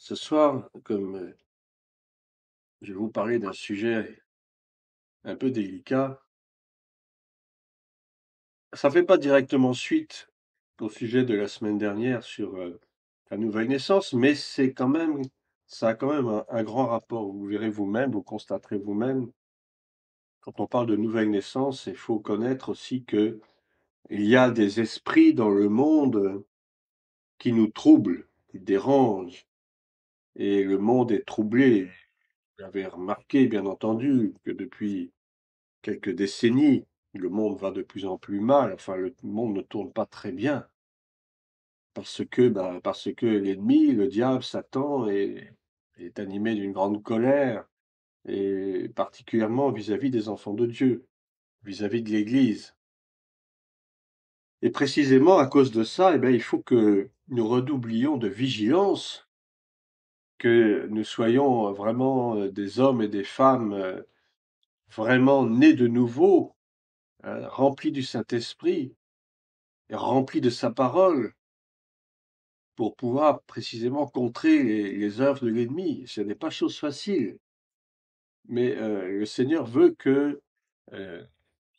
Ce soir, comme je vais vous parler d'un sujet un peu délicat, ça fait pas directement suite au sujet de la semaine dernière sur la nouvelle naissance, mais ça a quand même un grand rapport. Vous verrez vous-même, vous constaterez vous-même, quand on parle de nouvelle naissance, il faut connaître aussi que il y a des esprits dans le monde qui nous troublent, qui dérangent, et le monde est troublé. Vous avez remarqué, bien entendu, que depuis quelques décennies, le monde va de plus en plus mal, enfin le monde ne tourne pas très bien parce que l'ennemi, le diable, Satan est animé d'une grande colère et particulièrement vis-à-vis des enfants de Dieu, vis-à-vis de l'Église. Et précisément à cause de ça, il faut que nous redoublions de vigilance, que nous soyons vraiment des hommes et des femmes vraiment nés de nouveau, remplis du Saint-Esprit, remplis de sa parole, pour pouvoir précisément contrer les œuvres de l'ennemi. Ce n'est pas chose facile, mais le Seigneur veut que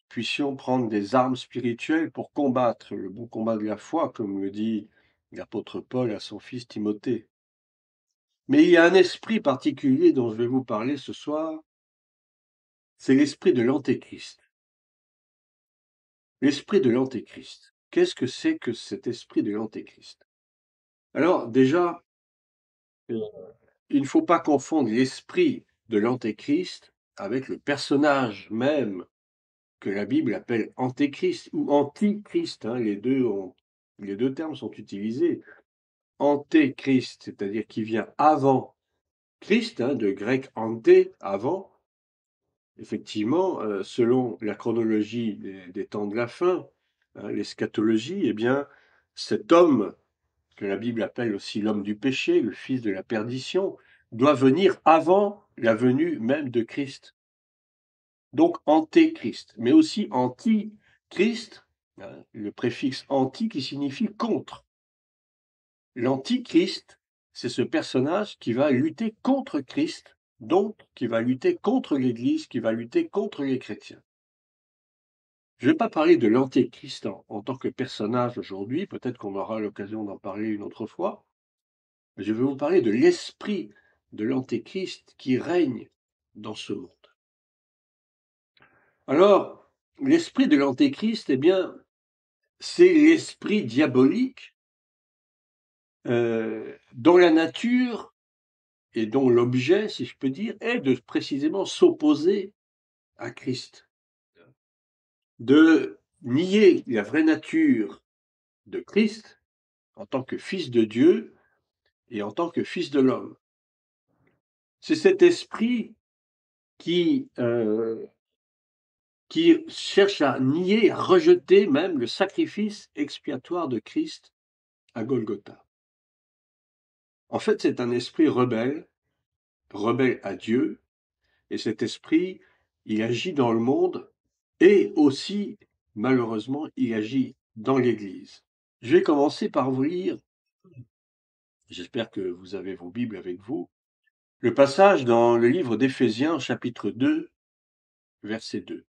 puissions prendre des armes spirituelles pour combattre le bon combat de la foi, comme le dit l'apôtre Paul à son fils Timothée. Mais il y a un esprit particulier dont je vais vous parler ce soir, c'est l'esprit de l'Antéchrist. L'esprit de l'Antéchrist. Qu'est-ce que c'est que cet esprit de l'Antéchrist? Alors déjà, euh, il ne faut pas confondre l'esprit de l'Antéchrist avec le personnage même que la Bible appelle Antéchrist ou Antichrist, hein, les deux termes sont utilisés. Antéchrist, c'est-à-dire qui vient avant Christ, hein, de grec ante, avant. Effectivement, selon la chronologie des temps de la fin, hein, l'eschatologie, eh bien, cet homme que la Bible appelle aussi l'homme du péché, le fils de la perdition, doit venir avant la venue même de Christ. Donc antéchrist, mais aussi antichrist, hein, le préfixe anti qui signifie contre. L'antichrist, c'est ce personnage qui va lutter contre Christ, donc qui va lutter contre l'Église, qui va lutter contre les chrétiens. Je ne vais pas parler de l'antéchrist en tant que personnage aujourd'hui, peut-être qu'on aura l'occasion d'en parler une autre fois. Je vais vous parler de l'esprit de l'Antéchrist qui règne dans ce monde. Alors, l'esprit de l'Antéchrist, eh bien, c'est l'esprit diabolique dont la nature et dont l'objet, si je peux dire, est de précisément s'opposer à Christ, de nier la vraie nature de Christ en tant que fils de Dieu et en tant que fils de l'homme. C'est cet esprit qui cherche à nier, à rejeter même le sacrifice expiatoire de Christ à Golgotha. En fait, c'est un esprit rebelle, rebelle à Dieu, et cet esprit, il agit dans le monde et aussi, malheureusement, il agit dans l'Église. Je vais commencer par vous lire, j'espère que vous avez vos Bibles avec vous, le passage dans le livre d'Éphésiens, chapitre 2, verset 2.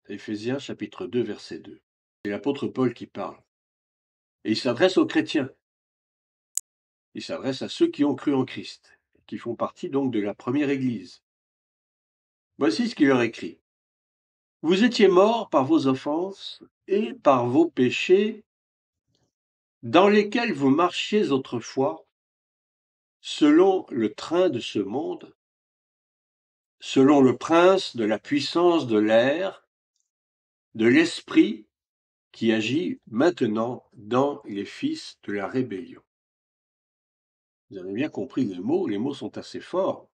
Éphésiens, chapitre 2, verset 2. C'est l'apôtre Paul qui parle. Et il s'adresse aux chrétiens. Il s'adresse à ceux qui ont cru en Christ, qui font partie donc de la première Église. Voici ce qu'il leur écrit. Vous étiez morts par vos offenses et par vos péchés, dans lesquels vous marchiez autrefois, selon le train de ce monde, selon le prince de la puissance de l'air, de l'esprit qui agit maintenant dans les fils de la rébellion. Vous avez bien compris les mots sont assez forts.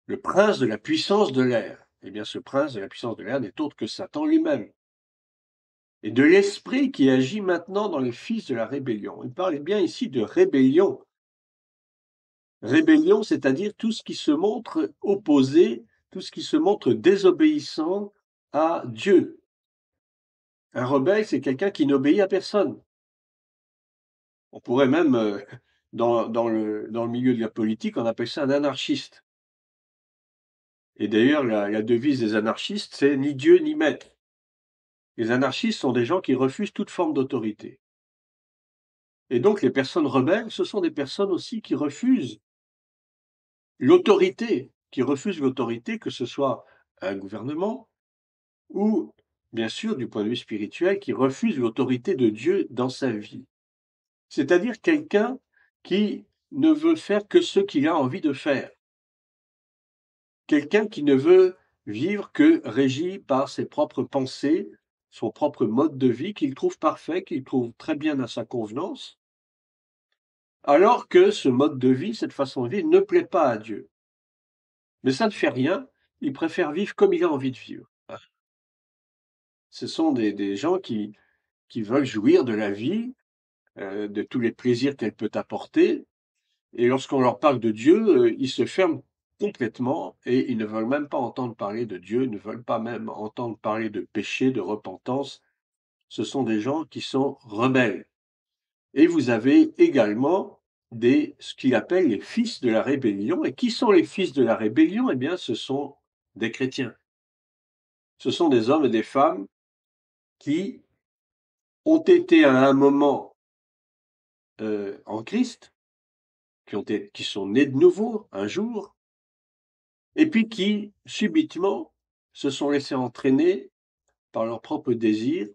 Le prince de la puissance de l'air. Eh bien, ce prince de la puissance de l'air n'est autre que Satan lui-même. Et de l'esprit qui agit maintenant dans les fils de la rébellion. Il parle bien ici de rébellion. Rébellion, c'est-à-dire tout ce qui se montre opposé, tout ce qui se montre désobéissant à Dieu. Un rebelle, c'est quelqu'un qui n'obéit à personne. On pourrait même dans le milieu de la politique, on appelle ça un anarchiste. Et d'ailleurs, la devise des anarchistes, c'est ni Dieu ni maître. Les anarchistes sont des gens qui refusent toute forme d'autorité. Et donc, les personnes rebelles, ce sont des personnes aussi qui refusent l'autorité, que ce soit un gouvernement ou, bien sûr, du point de vue spirituel, qui refusent l'autorité de Dieu dans sa vie. C'est-à-dire quelqu'un qui ne veut faire que ce qu'il a envie de faire. Quelqu'un qui ne veut vivre que régi par ses propres pensées, son propre mode de vie qu'il trouve parfait, qu'il trouve très bien à sa convenance, alors que ce mode de vie, cette façon de vivre ne plaît pas à Dieu. Mais ça ne fait rien, il préfère vivre comme il a envie de vivre. Ce sont des gens qui veulent jouir de la vie, de tous les plaisirs qu'elle peut apporter, et lorsqu'on leur parle de Dieu, ils se ferment complètement et ils ne veulent même pas entendre parler de Dieu, ne veulent pas même entendre parler de péché, de repentance. Ce sont des gens qui sont rebelles. Et vous avez également ce qu'il appelle les fils de la rébellion. Et qui sont les fils de la rébellion? Eh bien, ce sont des chrétiens. Ce sont des hommes et des femmes qui ont été à un moment en Christ, qui sont nés de nouveau un jour, et puis qui, subitement, se sont laissés entraîner par leurs propres désirs,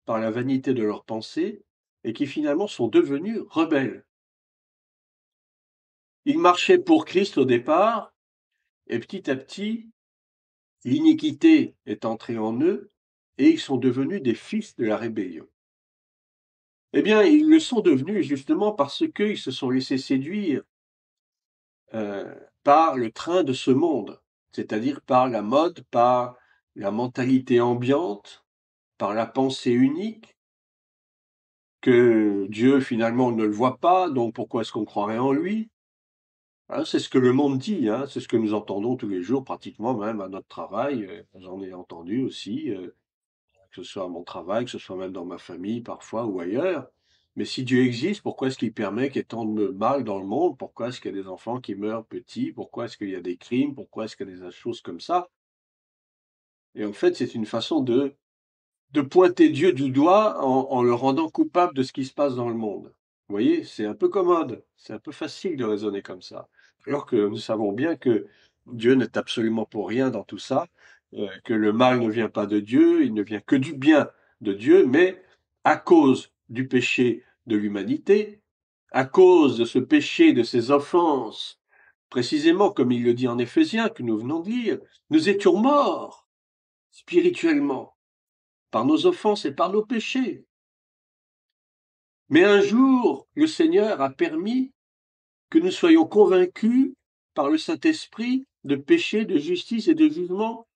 par la vanité de leurs pensées, et qui finalement sont devenus rebelles. Ils marchaient pour Christ au départ, et petit à petit, l'iniquité est entrée en eux, et ils sont devenus des fils de la rébellion. Eh bien, ils le sont devenus justement parce qu'ils se sont laissés séduire par le train de ce monde, c'est-à-dire par la mode, par la mentalité ambiante, par la pensée unique, que Dieu finalement ne le voit pas, donc pourquoi est-ce qu'on croirait en lui? Hein, c'est ce que le monde dit, hein, c'est ce que nous entendons tous les jours, pratiquement même à notre travail, j'en ai entendu aussi, que ce soit à mon travail, que ce soit même dans ma famille parfois ou ailleurs. Mais si Dieu existe, pourquoi est-ce qu'il permet qu'il y ait tant de mal dans le monde? Pourquoi est-ce qu'il y a des enfants qui meurent petits? Pourquoi est-ce qu'il y a des crimes? Pourquoi est-ce qu'il y a des choses comme ça? Et en fait, c'est une façon de pointer Dieu du doigt en le rendant coupable de ce qui se passe dans le monde. Vous voyez, c'est un peu commode, c'est un peu facile de raisonner comme ça. Alors que nous savons bien que Dieu n'est absolument pour rien dans tout ça, que le mal ne vient pas de Dieu, il ne vient que du bien de Dieu, mais à cause du péché de l'humanité, à cause de ce péché, de ces offenses, précisément comme il le dit en Éphésiens que nous venons de lire, nous étions morts spirituellement par nos offenses et par nos péchés. Mais un jour, le Seigneur a permis que nous soyons convaincus par le Saint-Esprit de péché, de justice et de jugement,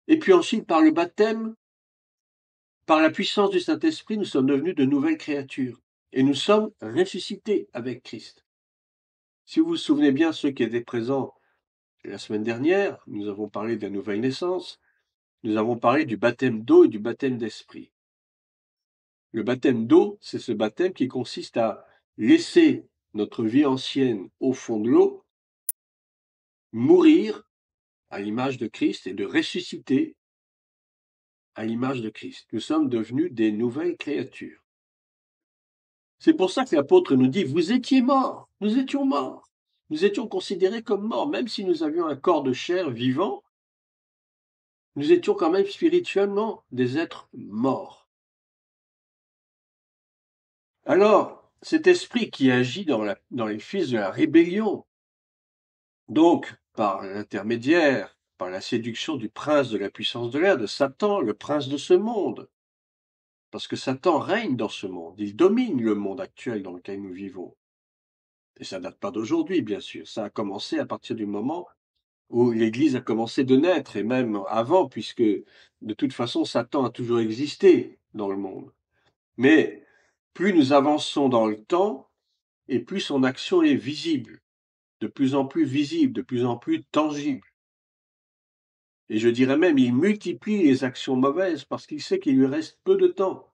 et puis ensuite par le baptême, par la puissance du Saint-Esprit, nous sommes devenus de nouvelles créatures, et nous sommes ressuscités avec Christ. Si vous vous souvenez bien, ceux qui étaient présents la semaine dernière, nous avons parlé de la nouvelle naissance, nous avons parlé du baptême d'eau et du baptême d'esprit. Le baptême d'eau, c'est ce baptême qui consiste à laisser notre vie ancienne au fond de l'eau, mourir à l'image de Christ et de ressusciter à l'image de Christ. Nous sommes devenus des nouvelles créatures. C'est pour ça que l'apôtre nous dit, vous étiez morts, nous étions morts. Nous étions considérés comme morts, même si nous avions un corps de chair vivant, nous étions quand même spirituellement des êtres morts. Alors, cet esprit qui agit dans les fils de la rébellion, donc par l'intermédiaire, par la séduction du prince de la puissance de l'air, de Satan, le prince de ce monde, parce que Satan règne dans ce monde, il domine le monde actuel dans lequel nous vivons. Et ça date pas d'aujourd'hui, bien sûr, ça a commencé à partir du moment où l'Église a commencé de naître, et même avant, puisque de toute façon, Satan a toujours existé dans le monde. Mais plus nous avançons dans le temps, et plus son action est visible, de plus en plus visible, de plus en plus tangible. Et je dirais même, il multiplie les actions mauvaises parce qu'il sait qu'il lui reste peu de temps.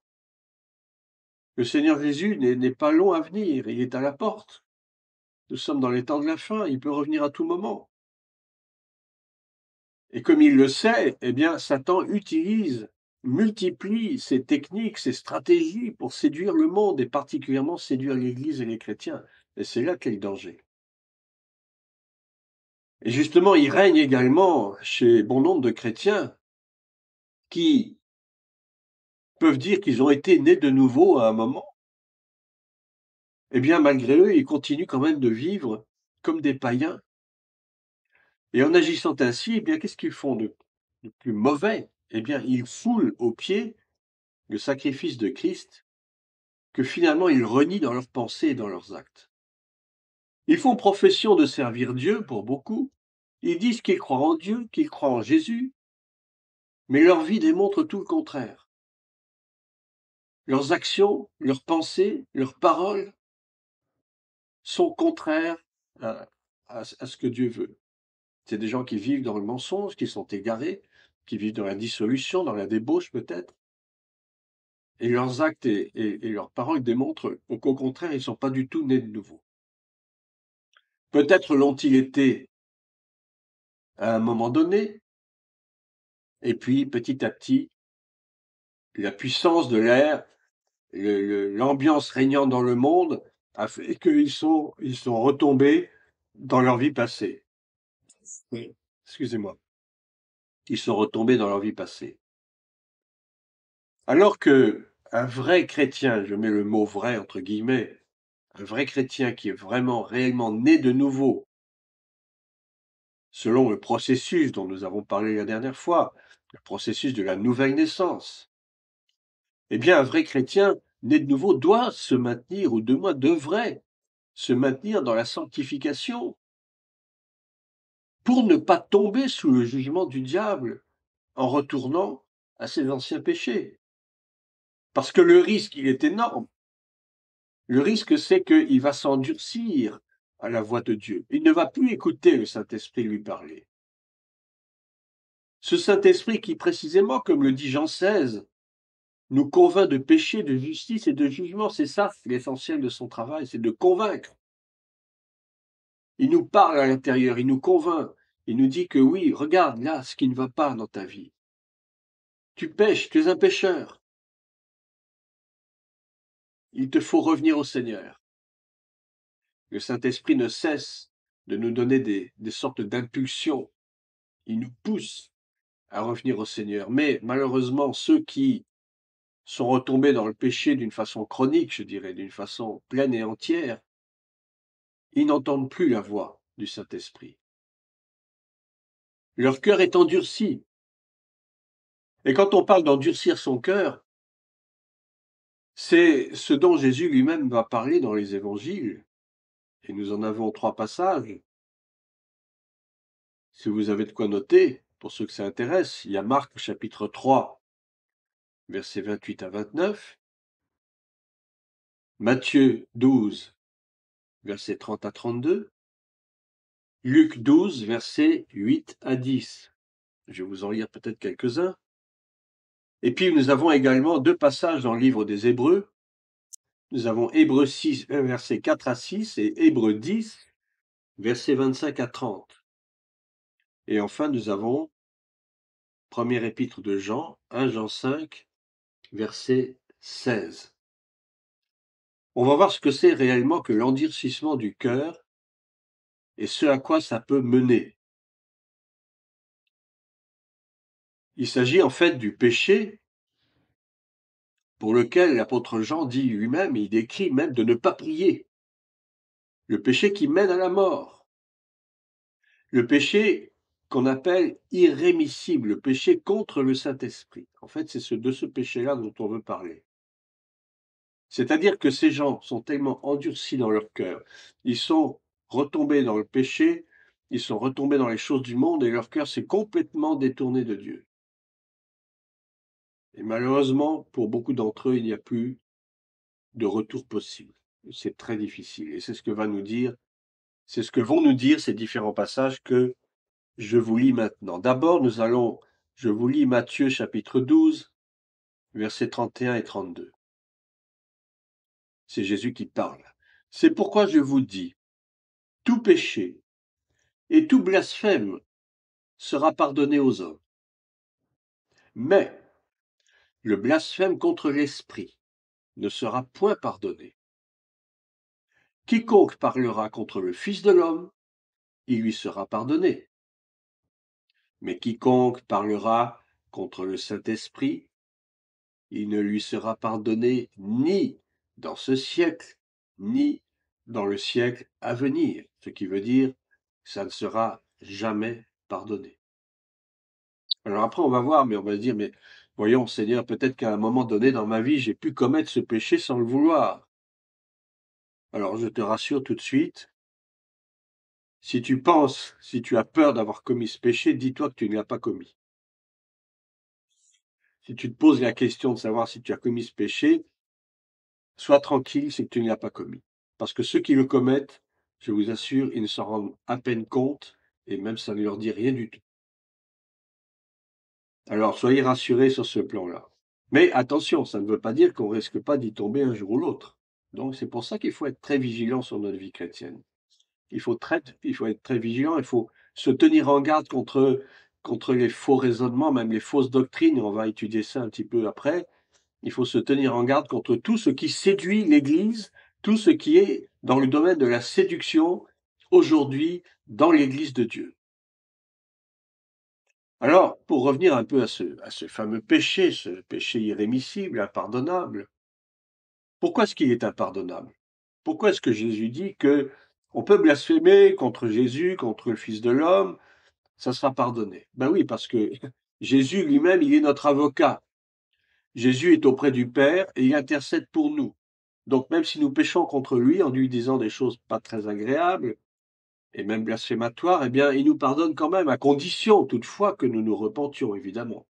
Le Seigneur Jésus n'est pas long à venir, il est à la porte. Nous sommes dans les temps de la fin, il peut revenir à tout moment. Et comme il le sait, eh bien, Satan multiplie ses techniques, ses stratégies pour séduire le monde et particulièrement séduire l'Église et les chrétiens. Et c'est là qu'est le danger. Et justement, il règne également chez bon nombre de chrétiens qui peuvent dire qu'ils ont été nés de nouveau à un moment. Eh bien, malgré eux, ils continuent quand même de vivre comme des païens. Et en agissant ainsi, eh bien, qu'est-ce qu'ils font de plus mauvais? Eh bien, ils foulent aux pieds le sacrifice de Christ que finalement ils renient dans leurs pensées et dans leurs actes. Ils font profession de servir Dieu pour beaucoup. Ils disent qu'ils croient en Dieu, qu'ils croient en Jésus, mais leur vie démontre tout le contraire. Leurs actions, leurs pensées, leurs paroles sont contraires à ce que Dieu veut. C'est des gens qui vivent dans le mensonge, qui sont égarés, qui vivent dans la dissolution, dans la débauche peut-être. Et leurs actes et leurs paroles démontrent qu'au contraire, ils ne sont pas du tout nés de nouveau. Peut-être l'ont-ils été à un moment donné, et puis petit à petit, la puissance de l'air, l'ambiance régnant dans le monde a fait ils sont retombés dans leur vie passée. Oui. Excusez-moi. Ils sont retombés dans leur vie passée. Alors que un vrai chrétien, je mets le mot vrai entre guillemets, un vrai chrétien qui est vraiment réellement né de nouveau, selon le processus dont nous avons parlé la dernière fois, le processus de la nouvelle naissance, eh bien, un vrai chrétien né de nouveau doit se maintenir, ou de moins devrait se maintenir dans la sanctification pour ne pas tomber sous le jugement du diable en retournant à ses anciens péchés. Parce que le risque, il est énorme. Le risque, c'est qu'il va s'endurcir à la voix de Dieu. Il ne va plus écouter le Saint-Esprit lui parler. Ce Saint-Esprit qui, précisément, comme le dit Jean 16, nous convainc de péché, de justice et de jugement. C'est ça l'essentiel de son travail, c'est de convaincre. Il nous parle à l'intérieur, il nous convainc. Il nous dit que oui, regarde là ce qui ne va pas dans ta vie. Tu pèches, tu es un pécheur. Il te faut revenir au Seigneur. Le Saint-Esprit ne cesse de nous donner des sortes d'impulsions. Il nous pousse à revenir au Seigneur. Mais malheureusement, ceux qui sont retombés dans le péché d'une façon chronique, je dirais, d'une façon pleine et entière, ils n'entendent plus la voix du Saint-Esprit. Leur cœur est endurci. Et quand on parle d'endurcir son cœur, c'est ce dont Jésus lui-même va parler dans les évangiles. Et nous en avons 3 passages. Si vous avez de quoi noter, pour ceux que ça intéresse, il y a Marc chapitre 3, versets 28 à 29, Matthieu 12, versets 30 à 32, Luc 12, versets 8 à 10. Je vais vous en lire peut-être quelques-uns. Et puis nous avons également 2 passages dans le livre des Hébreux. Nous avons Hébreux 6, versets 4 à 6 et Hébreux 10, versets 25 à 30. Et enfin, nous avons Première épître de Jean, 1 Jean 5, verset 16. On va voir ce que c'est réellement que l'endurcissement du cœur et ce à quoi ça peut mener. Il s'agit en fait du péché pour lequel l'apôtre Jean dit lui-même, il décrit même de ne pas prier. Le péché qui mène à la mort. Le péché qu'on appelle irrémissible, le péché contre le Saint-Esprit. En fait, c'est de ce péché-là dont on veut parler. C'est-à-dire que ces gens sont tellement endurcis dans leur cœur, ils sont retombés dans le péché, ils sont retombés dans les choses du monde et leur cœur s'est complètement détourné de Dieu. Et malheureusement, pour beaucoup d'entre eux, il n'y a plus de retour possible. C'est très difficile. Et c'est ce que c'est ce que vont nous dire ces différents passages que je vous lis maintenant. D'abord, je vous lis Matthieu chapitre 12, versets 31 et 32. C'est Jésus qui parle. C'est pourquoi je vous dis, tout péché et tout blasphème sera pardonné aux hommes. Mais le blasphème contre l'Esprit ne sera point pardonné. Quiconque parlera contre le Fils de l'homme, il lui sera pardonné. Mais quiconque parlera contre le Saint-Esprit, il ne lui sera pardonné ni dans ce siècle, ni dans le siècle à venir. Ce qui veut dire, ça ne sera jamais pardonné. Alors après, on va voir, mais on va se dire, mais voyons, Seigneur, peut-être qu'à un moment donné dans ma vie, j'ai pu commettre ce péché sans le vouloir. Alors je te rassure tout de suite, si tu penses, si tu as peur d'avoir commis ce péché, dis-toi que tu ne l'as pas commis. Si tu te poses la question de savoir si tu as commis ce péché, sois tranquille, c'est que tu ne l'as pas commis. Parce que ceux qui le commettent, je vous assure, ils ne s'en rendent à peine compte, et même ça ne leur dit rien du tout. Alors soyez rassurés sur ce plan-là. Mais attention, ça ne veut pas dire qu'on risque pas d'y tomber un jour ou l'autre. Donc c'est pour ça qu'il faut être très vigilant sur notre vie chrétienne. Il faut être très vigilant, il faut se tenir en garde contre les faux raisonnements, même les fausses doctrines, et on va étudier ça un petit peu après. Il faut se tenir en garde contre tout ce qui séduit l'Église, tout ce qui est dans le domaine de la séduction aujourd'hui dans l'Église de Dieu. Alors, pour revenir un peu à ce fameux péché, ce péché irrémissible, impardonnable, pourquoi est-ce qu'il est impardonnable? Pourquoi est-ce que Jésus dit que on peut blasphémer contre Jésus, contre le Fils de l'homme, ça sera pardonné? Ben oui, parce que Jésus lui-même, il est notre avocat. Jésus est auprès du Père et il intercède pour nous. Donc même si nous péchons contre lui en lui disant des choses pas très agréables et même blasphématoires, eh bien, il nous pardonne quand même, à condition toutefois que nous nous repentions, évidemment.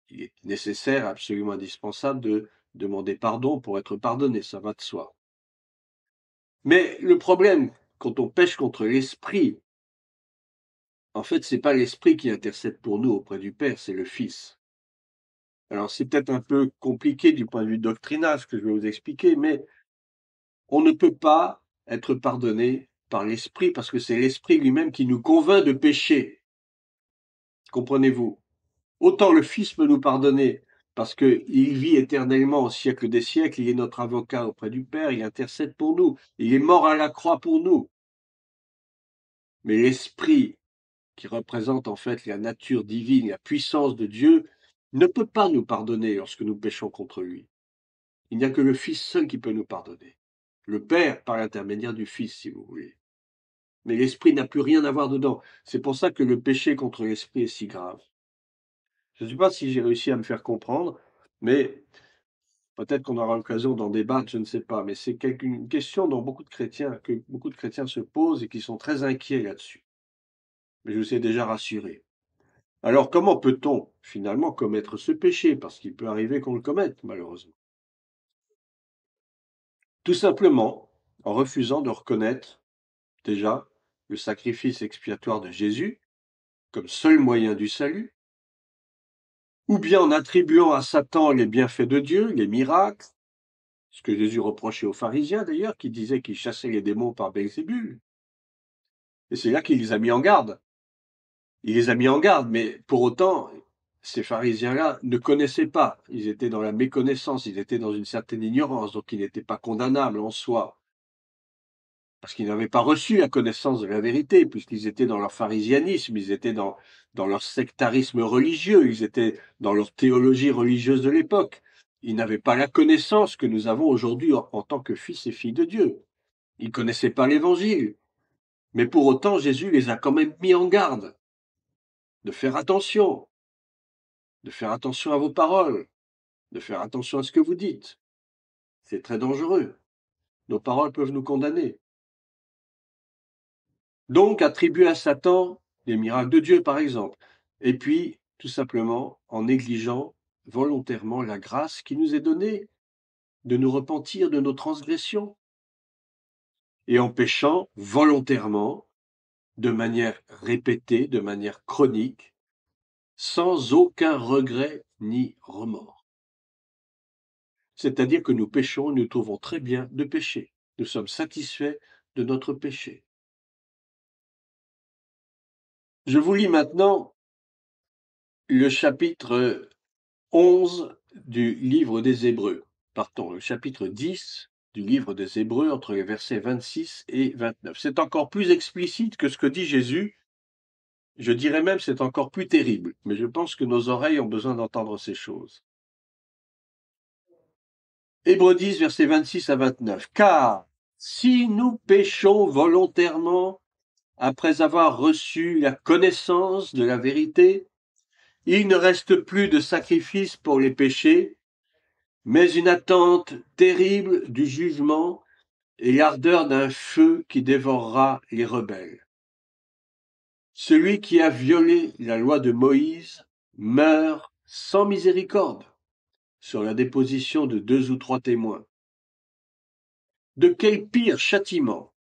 Il est nécessaire, absolument indispensable de demander pardon pour être pardonné, ça va de soi. Mais le problème, quand on pêche contre l'Esprit, en fait, c'est pas l'Esprit qui intercède pour nous auprès du Père, c'est le Fils. Alors c'est peut-être un peu compliqué du point de vue doctrinal, ce que je vais vous expliquer, mais on ne peut pas être pardonné par l'Esprit parce que c'est l'Esprit lui-même qui nous convainc de pécher. Comprenez-vous? Autant le Fils peut nous pardonner parce qu'il vit éternellement au siècle des siècles, il est notre avocat auprès du Père, il intercède pour nous, il est mort à la croix pour nous. Mais l'Esprit, qui représente en fait la nature divine, la puissance de Dieu, ne peut pas nous pardonner lorsque nous péchons contre lui. Il n'y a que le Fils seul qui peut nous pardonner. Le Père par l'intermédiaire du Fils, si vous voulez. Mais l'Esprit n'a plus rien à voir dedans. C'est pour ça que le péché contre l'Esprit est si grave. Je ne sais pas si j'ai réussi à me faire comprendre, mais peut-être qu'on aura l'occasion d'en débattre, je ne sais pas. Mais c'est une question dont que beaucoup de chrétiens se posent et qui sont très inquiets là-dessus. Mais je vous ai déjà rassuré. Alors comment peut-on finalement commettre ce péché? Parce qu'il peut arriver qu'on le commette, malheureusement. Tout simplement en refusant de reconnaître déjà le sacrifice expiatoire de Jésus comme seul moyen du salut, ou bien en attribuant à Satan les bienfaits de Dieu, les miracles, ce que Jésus reprochait aux pharisiens d'ailleurs, qui disaient qu'ils chassaient les démons par Belzébul. Et c'est là qu'il les a mis en garde. Il les a mis en garde, mais pour autant, ces pharisiens-là ne connaissaient pas. Ils étaient dans la méconnaissance, ils étaient dans une certaine ignorance, donc ils n'étaient pas condamnables en soi. Parce qu'ils n'avaient pas reçu la connaissance de la vérité, puisqu'ils étaient dans leur pharisianisme, ils étaient dans leur sectarisme religieux, ils étaient dans leur théologie religieuse de l'époque. Ils n'avaient pas la connaissance que nous avons aujourd'hui en tant que fils et filles de Dieu. Ils ne connaissaient pas l'Évangile. Mais pour autant, Jésus les a quand même mis en garde de faire attention à vos paroles, de faire attention à ce que vous dites. C'est très dangereux. Nos paroles peuvent nous condamner. Donc, attribuer à Satan les miracles de Dieu, par exemple. Et puis, tout simplement, en négligeant volontairement la grâce qui nous est donnée de nous repentir de nos transgressions. Et en péchant volontairement, de manière répétée, de manière chronique, sans aucun regret ni remords. C'est-à-dire que nous péchons et nous trouvons très bien de pécher. Nous sommes satisfaits de notre péché. Je vous lis maintenant le chapitre 11 du livre des Hébreux. Pardon, le chapitre 10 du livre des Hébreux entre les versets 26 et 29. C'est encore plus explicite que ce que dit Jésus. Je dirais même c'est encore plus terrible, mais je pense que nos oreilles ont besoin d'entendre ces choses. Hébreux 10, versets 26 à 29. Car si nous péchons volontairement après avoir reçu la connaissance de la vérité, il ne reste plus de sacrifice pour les péchés, mais une attente terrible du jugement et l'ardeur d'un feu qui dévorera les rebelles. Celui qui a violé la loi de Moïse meurt sans miséricorde sur la déposition de 2 ou 3 témoins. De quel pire châtiment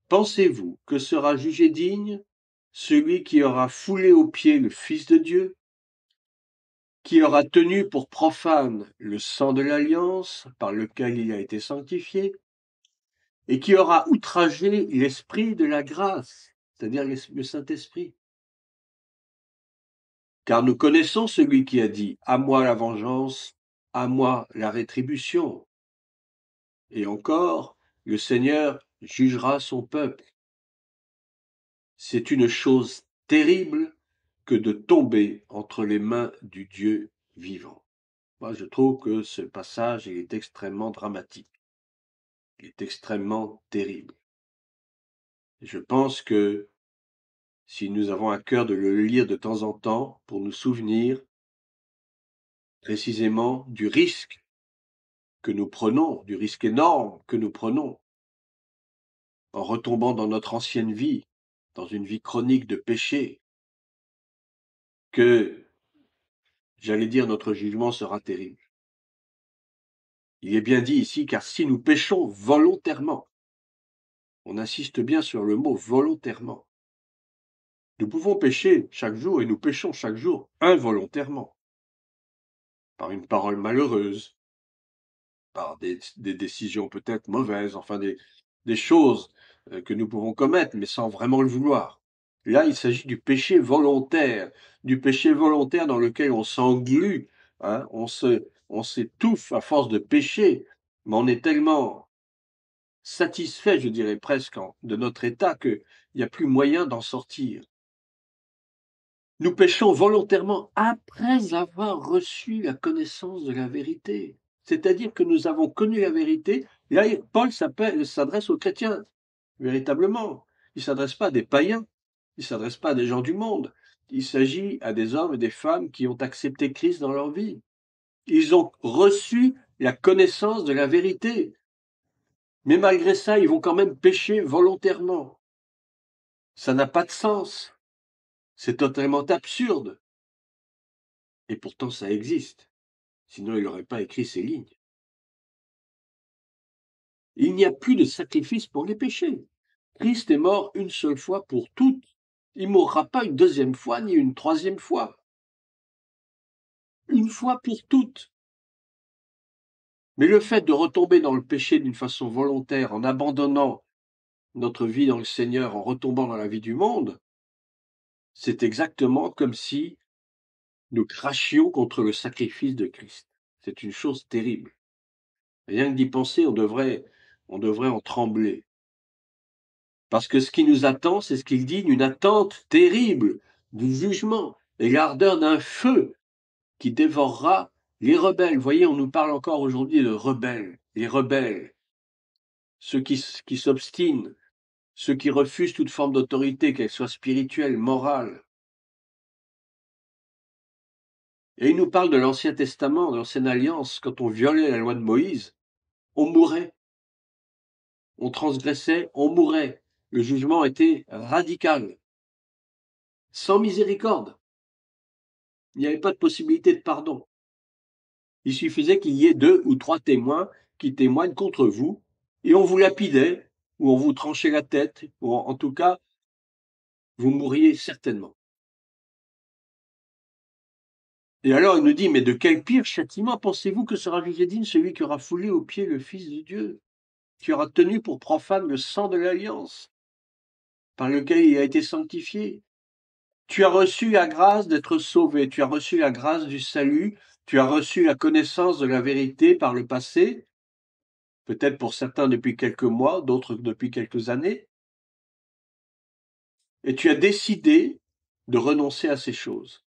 pensez-vous que sera jugé digne celui qui aura foulé aux pieds le Fils de Dieu, qui aura tenu pour profane le sang de l'alliance par lequel il a été sanctifié, et qui aura outragé l'esprit de la grâce, c'est-à-dire le Saint-Esprit? Car nous connaissons celui qui a dit « À moi la vengeance, à moi la rétribution ». Et encore, le Seigneur jugera son peuple. C'est une chose terrible que de tomber entre les mains du Dieu vivant. Moi, je trouve que ce passage est extrêmement dramatique. Il est extrêmement terrible. Je pense que si nous avons à cœur de le lire de temps en temps pour nous souvenir précisément du risque que nous prenons, du risque énorme que nous prenons en retombant dans notre ancienne vie, dans une vie chronique de péché, que, j'allais dire, notre jugement sera terrible. Il est bien dit ici, car si nous péchons volontairement, on insiste bien sur le mot volontairement. Nous pouvons pécher chaque jour et nous péchons chaque jour involontairement, par une parole malheureuse, par des décisions peut-être mauvaises, enfin des choses que nous pouvons commettre, mais sans vraiment le vouloir. Là, il s'agit du péché volontaire dans lequel on s'englue, hein, on s'étouffe à force de pécher, mais on est tellement satisfait, je dirais presque, de notre état qu'il n'y a plus moyen d'en sortir. Nous péchons volontairement après avoir reçu la connaissance de la vérité. C'est-à-dire que nous avons connu la vérité. Là, Paul s'adresse aux chrétiens, véritablement. Il ne s'adresse pas à des païens, il ne s'adresse pas à des gens du monde. Il s'agit à des hommes et des femmes qui ont accepté Christ dans leur vie. Ils ont reçu la connaissance de la vérité. Mais malgré ça, ils vont quand même pécher volontairement. Ça n'a pas de sens. C'est totalement absurde. Et pourtant, ça existe. Sinon, il n'aurait pas écrit ces lignes. Il n'y a plus de sacrifice pour les péchés. Christ est mort une seule fois pour toutes. Il ne mourra pas une deuxième fois ni une troisième fois. Une fois pour toutes. Mais le fait de retomber dans le péché d'une façon volontaire, en abandonnant notre vie dans le Seigneur, en retombant dans la vie du monde, c'est exactement comme si nous crachions contre le sacrifice de Christ. C'est une chose terrible. Rien que d'y penser, on devrait en trembler. Parce que ce qui nous attend, c'est ce qu'il dit, une attente terrible du jugement et l'ardeur d'un feu qui dévorera les rebelles. Vous voyez, on nous parle encore aujourd'hui de rebelles, les rebelles, ceux qui s'obstinent, ceux qui refusent toute forme d'autorité, qu'elle soit spirituelle, morale. Et il nous parle de l'Ancien Testament, de l'Ancienne Alliance, quand on violait la loi de Moïse, on mourait. On transgressait, on mourait. Le jugement était radical, sans miséricorde. Il n'y avait pas de possibilité de pardon. Il suffisait qu'il y ait 2 ou 3 témoins qui témoignent contre vous, et on vous lapidait, ou on vous tranchait la tête, ou en tout cas, vous mourriez certainement. Et alors il nous dit: «Mais de quel pire châtiment pensez-vous que sera jugé digne celui qui aura foulé aux pieds le Fils de Dieu, qui aura tenu pour profane le sang de l'alliance, par lequel il a été sanctifié?» Tu as reçu la grâce d'être sauvé, tu as reçu la grâce du salut, tu as reçu la connaissance de la vérité par le passé, peut-être pour certains depuis quelques mois, d'autres depuis quelques années, et tu as décidé de renoncer à ces choses.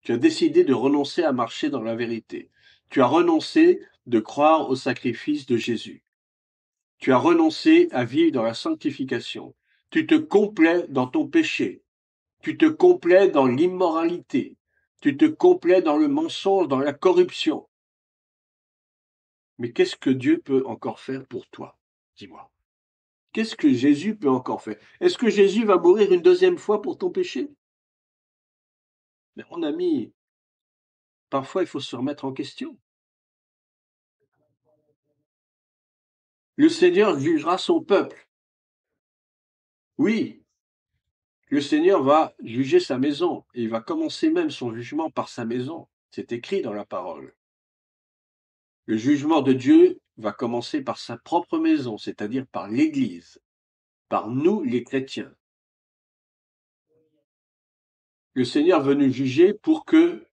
Tu as décidé de renoncer à marcher dans la vérité. Tu as renoncé de croire au sacrifice de Jésus. Tu as renoncé à vivre dans la sanctification. Tu te complais dans ton péché. Tu te complais dans l'immoralité. Tu te complais dans le mensonge, dans la corruption. Mais qu'est-ce que Dieu peut encore faire pour toi? Dis-moi. Qu'est-ce que Jésus peut encore faire? Est-ce que Jésus va mourir une deuxième fois pour ton péché? Mais mon ami, parfois il faut se remettre en question. Le Seigneur jugera son peuple. Oui, le Seigneur va juger sa maison, et il va commencer même son jugement par sa maison. C'est écrit dans la parole. Le jugement de Dieu va commencer par sa propre maison, c'est-à-dire par l'Église, par nous les chrétiens. Le Seigneur veut nous juger pour que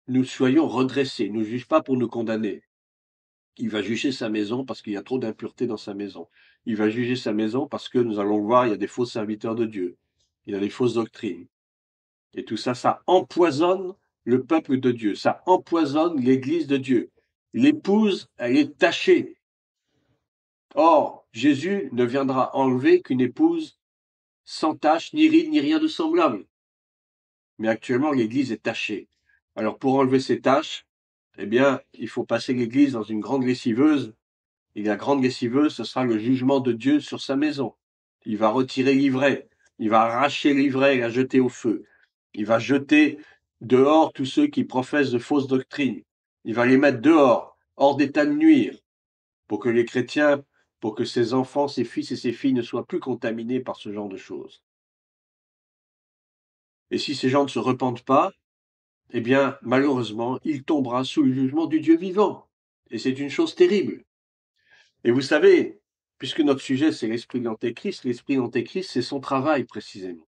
nous soyons redressés. Il ne nous juge pas pour nous condamner. Il va juger sa maison parce qu'il y a trop d'impureté dans sa maison. Il va juger sa maison parce que nous allons voir, il y a des faux serviteurs de Dieu. Il y a des fausses doctrines. Et tout ça, ça empoisonne le peuple de Dieu. Ça empoisonne l'Église de Dieu. L'épouse, elle est tachée. Or, Jésus ne viendra enlever qu'une épouse sans tache, ni ride, ni rien de semblable. Mais actuellement, l'Église est tachée. Alors, pour enlever ces taches, eh bien, il faut passer l'Église dans une grande lessiveuse. Et la grande lessiveuse, ce sera le jugement de Dieu sur sa maison. Il va retirer l'ivraie. Il va arracher l'ivraie et la jeter au feu. Il va jeter dehors tous ceux qui professent de fausses doctrines. Il va les mettre dehors, hors d'état de nuire, pour que les chrétiens, pour que ses enfants, ses fils et ses filles ne soient plus contaminés par ce genre de choses. Et si ces gens ne se repentent pas, eh bien, malheureusement, il tombera sous le jugement du Dieu vivant. Et c'est une chose terrible. Et vous savez, puisque notre sujet c'est l'esprit d'Antéchrist, c'est son travail précisément.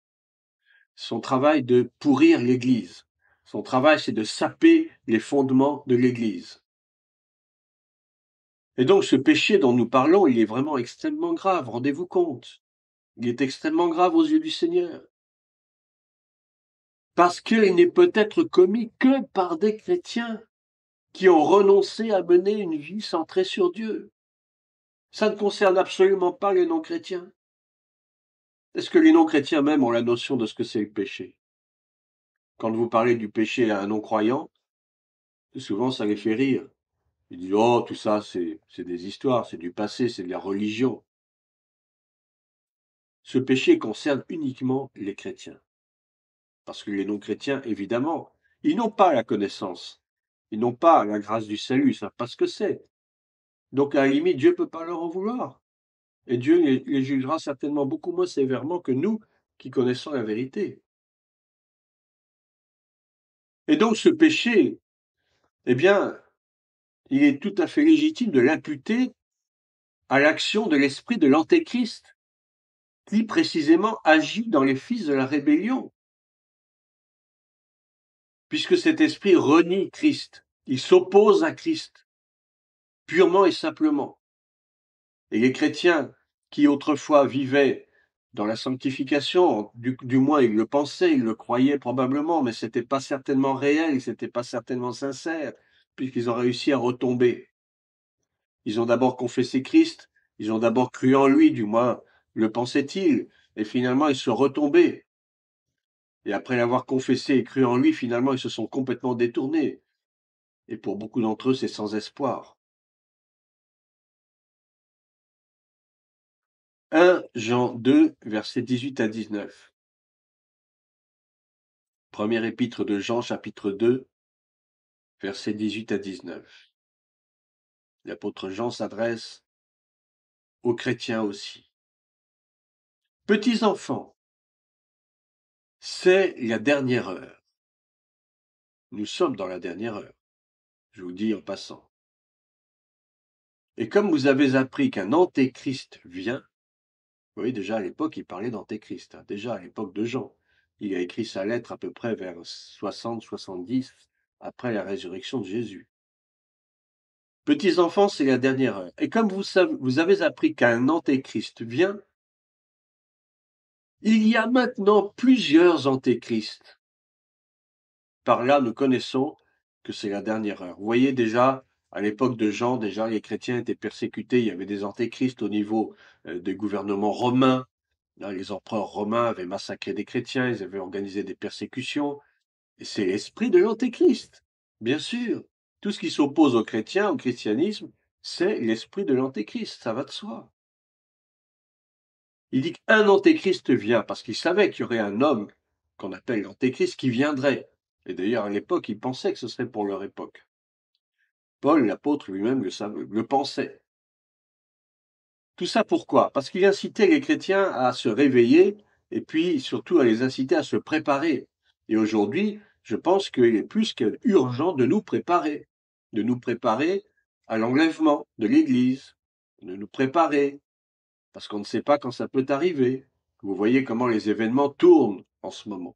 Son travail de pourrir l'Église. Son travail, c'est de saper les fondements de l'Église. Et donc ce péché dont nous parlons, il est vraiment extrêmement grave, rendez-vous compte. Il est extrêmement grave aux yeux du Seigneur. Parce qu'il n'est peut-être commis que par des chrétiens qui ont renoncé à mener une vie centrée sur Dieu. Ça ne concerne absolument pas les non-chrétiens. Est-ce que les non-chrétiens même ont la notion de ce que c'est le péché? Quand vous parlez du péché à un non-croyant, souvent ça les fait rire. Ils disent: «Oh, tout ça, c'est des histoires, c'est du passé, c'est de la religion». Ce péché concerne uniquement les chrétiens. Parce que les non-chrétiens, évidemment, ils n'ont pas la connaissance. Ils n'ont pas la grâce du salut, ils ne savent pas ce que c'est. Donc, à la limite, Dieu ne peut pas leur en vouloir. Et Dieu les jugera certainement beaucoup moins sévèrement que nous qui connaissons la vérité. Et donc, ce péché, eh bien, il est tout à fait légitime de l'imputer à l'action de l'esprit de l'Antéchrist, qui précisément agit dans les fils de la rébellion, puisque cet esprit renie Christ, il s'oppose à Christ, purement et simplement. Et les chrétiens qui autrefois vivaient dans la sanctification, du moins ils le pensaient, ils le croyaient probablement, mais ce n'était pas certainement réel, ce n'était pas certainement sincère, puisqu'ils ont réussi à retomber. Ils ont d'abord confessé Christ, ils ont d'abord cru en lui, du moins le pensaient-ils, et finalement ils sont retombés. Et après l'avoir confessé et cru en lui, finalement ils se sont complètement détournés. Et pour beaucoup d'entre eux, c'est sans espoir. 1 Jean 2, versets 18 à 19. Première épître de Jean, chapitre 2, versets 18 à 19. L'apôtre Jean s'adresse aux chrétiens aussi. Petits enfants, c'est la dernière heure. Nous sommes dans la dernière heure, je vous dis en passant. Et comme vous avez appris qu'un antéchrist vient, vous voyez, déjà à l'époque, il parlait d'antéchrist, hein, déjà à l'époque de Jean. Il a écrit sa lettre à peu près vers 60-70 après la résurrection de Jésus. Petits enfants, c'est la dernière heure. Et comme vous avez appris qu'un antéchrist vient, il y a maintenant plusieurs antéchrists. Par là, nous connaissons que c'est la dernière heure. Vous voyez déjà, à l'époque de Jean, déjà les chrétiens étaient persécutés. Il y avait des antéchrists au niveau des gouvernements romains. Là, les empereurs romains avaient massacré des chrétiens, ils avaient organisé des persécutions. Et c'est l'esprit de l'antéchrist, bien sûr. Tout ce qui s'oppose aux chrétiens, au christianisme, c'est l'esprit de l'antéchrist, ça va de soi. Il dit qu'un antéchrist vient, parce qu'il savait qu'il y aurait un homme qu'on appelle l'antéchrist qui viendrait. Et d'ailleurs, à l'époque, ils pensaient que ce serait pour leur époque. Paul, l'apôtre lui-même, le pensait. Tout ça pourquoi? Parce qu'il incitait les chrétiens à se réveiller et puis surtout à les inciter à se préparer. Et aujourd'hui, je pense qu'il est plus qu'urgent de nous préparer à l'enlèvement de l'Église, de nous préparer, parce qu'on ne sait pas quand ça peut arriver. Vous voyez comment les événements tournent en ce moment.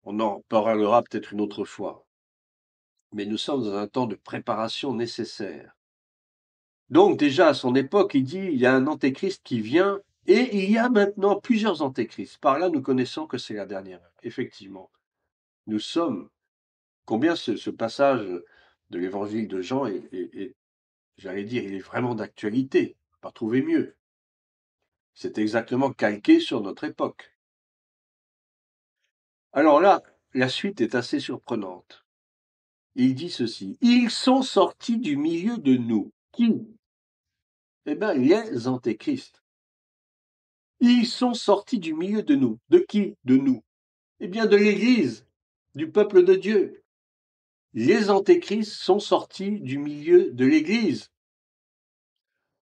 On en parlera peut-être une autre fois. Mais nous sommes dans un temps de préparation nécessaire. Donc déjà à son époque, il dit, il y a un antéchrist qui vient, et il y a maintenant plusieurs antéchrists. Par là, nous connaissons que c'est la dernière heure. Effectivement, nous sommes, combien ce passage de l'évangile de Jean est, j'allais dire, il est vraiment d'actualité, pas trouver mieux. C'est exactement calqué sur notre époque. Alors là, la suite est assez surprenante. Il dit ceci, ils sont sortis du milieu de nous. Qui? Eh bien, les antéchrists. Ils sont sortis du milieu de nous. De qui? De nous. Eh bien, de l'Église, du peuple de Dieu. Les antéchrists sont sortis du milieu de l'Église.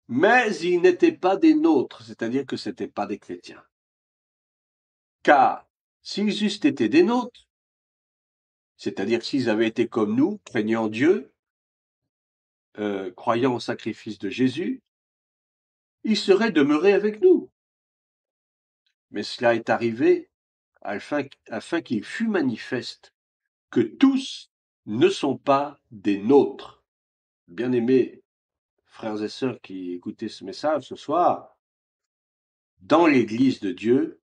Mais ils n'étaient pas des nôtres, c'est-à-dire que ce n'étaient pas des chrétiens. Car s'ils eussent été des nôtres, c'est-à-dire s'ils avaient été comme nous, craignant Dieu, croyant au sacrifice de Jésus, ils seraient demeurés avec nous. Mais cela est arrivé afin qu'il fût manifeste que tous ne sont pas des nôtres. Bien-aimés frères et sœurs qui écoutez ce message ce soir, dans l'Église de Dieu,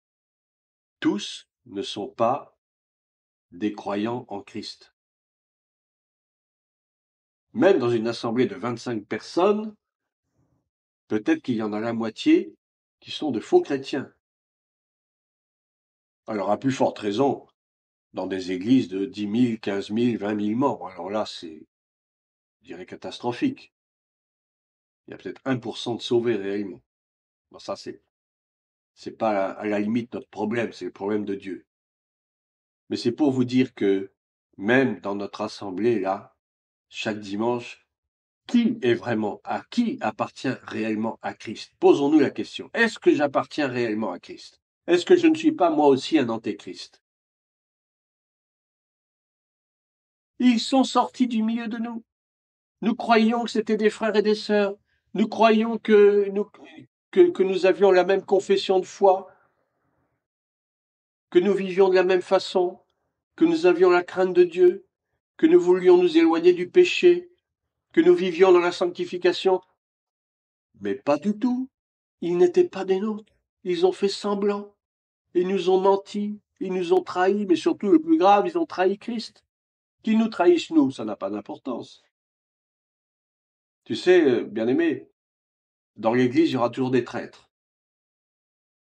tous ne sont pas des croyants en Christ. Même dans une assemblée de 25 personnes, peut-être qu'il y en a la moitié qui sont de faux chrétiens. Alors, à plus forte raison, dans des églises de 10 000, 15 000, 20 000 membres. Alors là, c'est, je dirais, catastrophique. Il y a peut-être 1% de sauvés réellement. Bon, ça, c'est pas à la limite notre problème, c'est le problème de Dieu. Mais c'est pour vous dire que même dans notre assemblée, là, chaque dimanche, qui appartient réellement à Christ? Posons-nous la question. Est-ce que j'appartiens réellement à Christ? Est-ce que je ne suis pas moi aussi un antéchrist? Ils sont sortis du milieu de nous. Nous croyions que c'était des frères et des sœurs. Nous croyions que nous avions la même confession de foi, que nous vivions de la même façon, que nous avions la crainte de Dieu, que nous voulions nous éloigner du péché, que nous vivions dans la sanctification. Mais pas du tout. Ils n'étaient pas des nôtres. Ils ont fait semblant. Ils nous ont menti. Ils nous ont trahis. Mais surtout, le plus grave, ils ont trahi Christ. Qu'ils nous trahissent, nous, ça n'a pas d'importance. Tu sais, bien-aimé, dans l'Église, il y aura toujours des traîtres.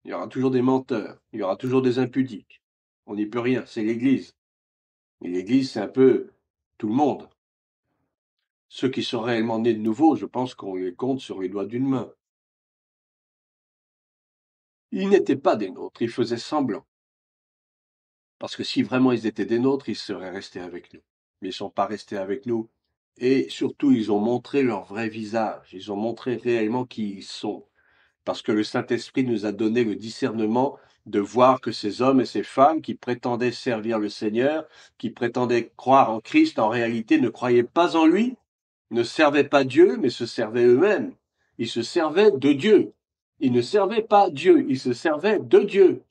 Il y aura toujours des menteurs. Il y aura toujours des impudiques. On n'y peut rien. C'est l'Église. Et l'Église, c'est un peu tout le monde. Ceux qui sont réellement nés de nouveau, je pense qu'on les compte sur les doigts d'une main. Ils n'étaient pas des nôtres. Ils faisaient semblant. Parce que si vraiment ils étaient des nôtres, ils seraient restés avec nous. Mais ils ne sont pas restés avec nous. Et surtout, ils ont montré leur vrai visage. Ils ont montré réellement qui ils sont. parce que le Saint-Esprit nous a donné le discernement de voir que ces hommes et ces femmes qui prétendaient servir le Seigneur, qui prétendaient croire en Christ, en réalité ne croyaient pas en lui, ne servaient pas Dieu, mais se servaient eux-mêmes. Ils se servaient de Dieu. Ils ne servaient pas Dieu, ils se servaient de Dieu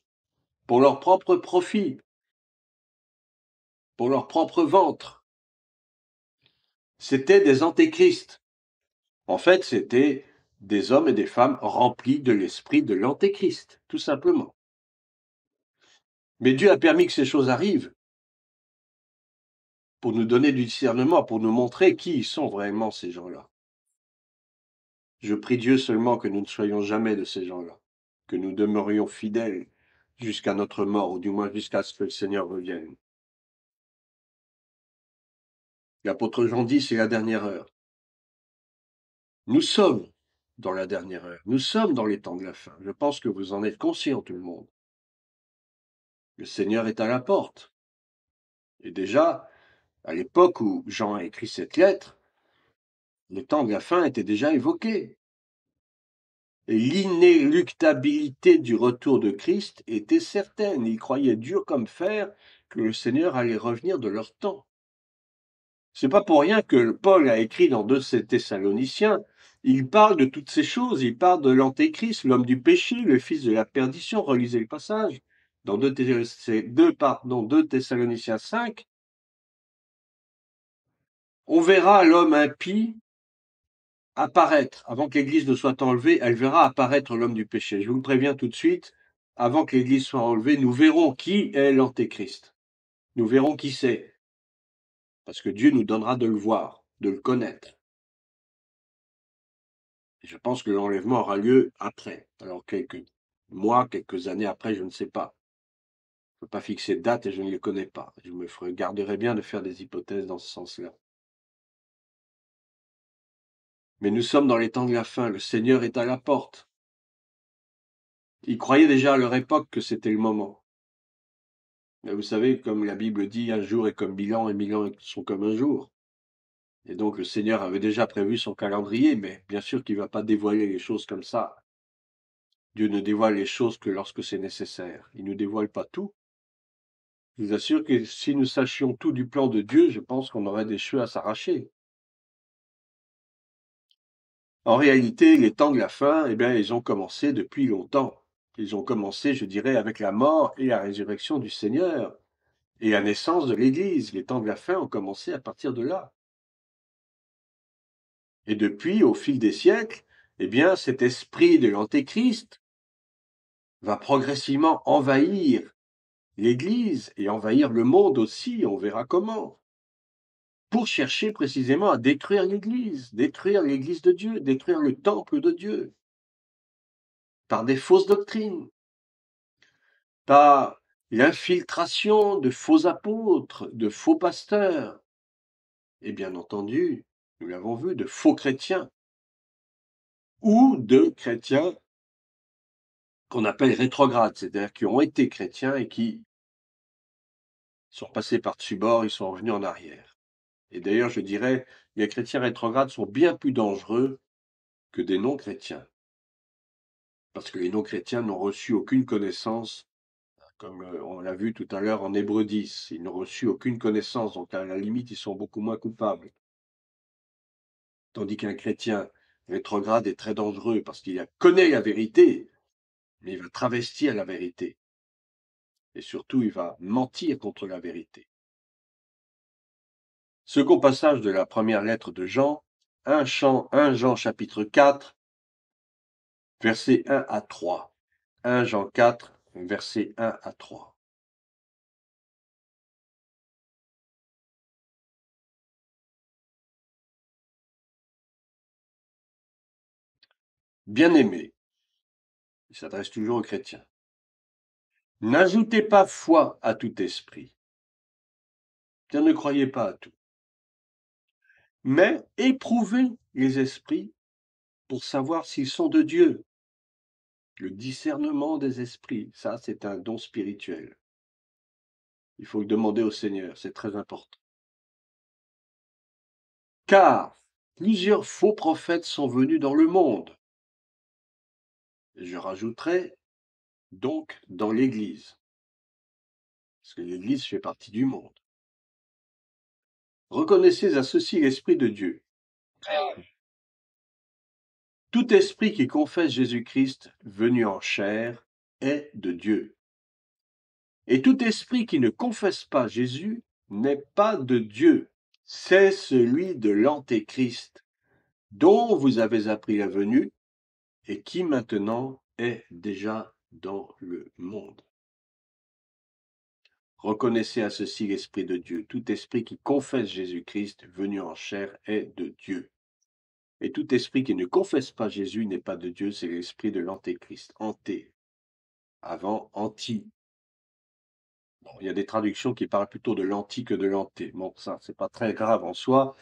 pour leur propre profit, pour leur propre ventre. C'étaient des antéchrists. En fait, c'était des hommes et des femmes remplis de l'esprit de l'antéchrist, tout simplement. Mais Dieu a permis que ces choses arrivent pour nous donner du discernement, pour nous montrer qui sont vraiment ces gens-là. Je prie Dieu seulement que nous ne soyons jamais de ces gens-là, que nous demeurions fidèles jusqu'à notre mort, ou du moins jusqu'à ce que le Seigneur revienne. L'apôtre Jean dit, c'est la dernière heure. Nous sommes dans la dernière heure. Nous sommes dans les temps de la fin. Je pense que vous en êtes conscients, tout le monde. Le Seigneur est à la porte. Et déjà, à l'époque où Jean a écrit cette lettre, les temps de la fin étaient déjà évoqués. Et l'inéluctabilité du retour de Christ était certaine. Ils croyaient dur comme fer que le Seigneur allait revenir de leur temps. C'est pas pour rien que Paul a écrit dans 2 Thessaloniciens, il parle de toutes ces choses, il parle de l'antéchrist, l'homme du péché, le fils de la perdition. Relisez le passage dans 2 Thessaloniciens 5. On verra l'homme impie apparaître. Avant que l'Église ne soit enlevée, elle verra apparaître l'homme du péché. Je vous le préviens tout de suite, avant que l'Église soit enlevée, nous verrons qui est l'antéchrist. Nous verrons qui c'est. Parce que Dieu nous donnera de le voir, de le connaître. Et je pense que l'enlèvement aura lieu après. Alors quelques mois, quelques années après, je ne sais pas. Je ne peux pas fixer de date et je ne les connais pas. Je me garderai bien de faire des hypothèses dans ce sens-là. Mais nous sommes dans les temps de la fin. Le Seigneur est à la porte. Ils croyaient déjà à leur époque que c'était le moment. Mais vous savez, comme la Bible dit, un jour est comme 1000 ans et 1000 ans sont comme un jour. Et donc le Seigneur avait déjà prévu son calendrier, mais bien sûr qu'il ne va pas dévoiler les choses comme ça. Dieu ne dévoile les choses que lorsque c'est nécessaire. Il ne dévoile pas tout. Je vous assure que si nous sachions tout du plan de Dieu, je pense qu'on aurait des cheveux à s'arracher. En réalité, les temps de la fin, eh bien, ils ont commencé depuis longtemps. Ils ont commencé, je dirais, avec la mort et la résurrection du Seigneur et la naissance de l'Église. Les temps de la fin ont commencé à partir de là. Et depuis, au fil des siècles, eh bien, cet esprit de l'Antéchrist va progressivement envahir l'Église et envahir le monde aussi, on verra comment, pour chercher précisément à détruire l'Église de Dieu, détruire le temple de Dieu, par des fausses doctrines, par l'infiltration de faux apôtres, de faux pasteurs, et bien entendu, nous l'avons vu, de faux chrétiens, ou de chrétiens qu'on appelle rétrogrades, c'est-à-dire qui ont été chrétiens et qui sont passés par-dessus bord, ils sont revenus en arrière. Et d'ailleurs, je dirais, les chrétiens rétrogrades sont bien plus dangereux que des non-chrétiens. Parce que les non-chrétiens n'ont reçu aucune connaissance, comme on l'a vu tout à l'heure en Hébreux 10. Ils n'ont reçu aucune connaissance, donc à la limite, ils sont beaucoup moins coupables. Tandis qu'un chrétien rétrograde est très dangereux parce qu'il connaît la vérité, mais il va travestir la vérité. Et surtout, il va mentir contre la vérité. Second passage de la première lettre de Jean, 1 Jean chapitre 4, versets 1 à 3. 1 Jean 4, versets 1 à 3. Bien-aimés, il s'adresse toujours aux chrétiens, n'ajoutez pas foi à tout esprit, car ne croyez pas à tout, mais éprouvez les esprits pour savoir s'ils sont de Dieu. Le discernement des esprits, ça c'est un don spirituel. Il faut le demander au Seigneur, c'est très important. Car plusieurs faux prophètes sont venus dans le monde. Je rajouterai donc dans l'Église, parce que l'Église fait partie du monde. Reconnaissez à ceci l'Esprit de Dieu. Tout esprit qui confesse Jésus-Christ venu en chair est de Dieu. Et tout esprit qui ne confesse pas Jésus n'est pas de Dieu. C'est celui de l'Antéchrist, dont vous avez appris la venue et qui maintenant est déjà dans le monde. Reconnaissez à ceci l'Esprit de Dieu. Tout esprit qui confesse Jésus-Christ venu en chair est de Dieu. Et tout esprit qui ne confesse pas Jésus n'est pas de Dieu, c'est l'esprit de l'Antéchrist. Anté, avant anti. Bon, il y a des traductions qui parlent plutôt de l'anti que de l'anté. Bon, ça, c'est pas très grave en soi,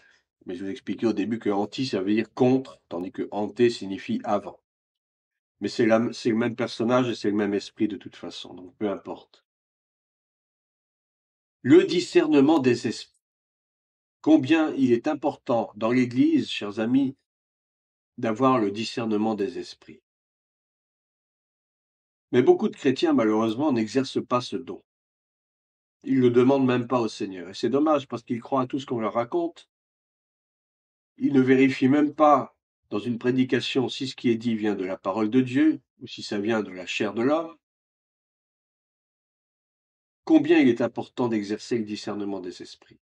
mais je vous expliquais au début que anti, ça veut dire contre, tandis que anté signifie avant. Mais c'est le même personnage et c'est le même esprit de toute façon, donc peu importe. Le discernement des esprits. Combien il est important dans l'Église, chers amis, d'avoir le discernement des esprits. Mais beaucoup de chrétiens, malheureusement, n'exercent pas ce don. Ils ne le demandent même pas au Seigneur. Et c'est dommage parce qu'ils croient à tout ce qu'on leur raconte. Ils ne vérifient même pas dans une prédication si ce qui est dit vient de la parole de Dieu ou si ça vient de la chair de l'homme. Combien il est important d'exercer le discernement des esprits.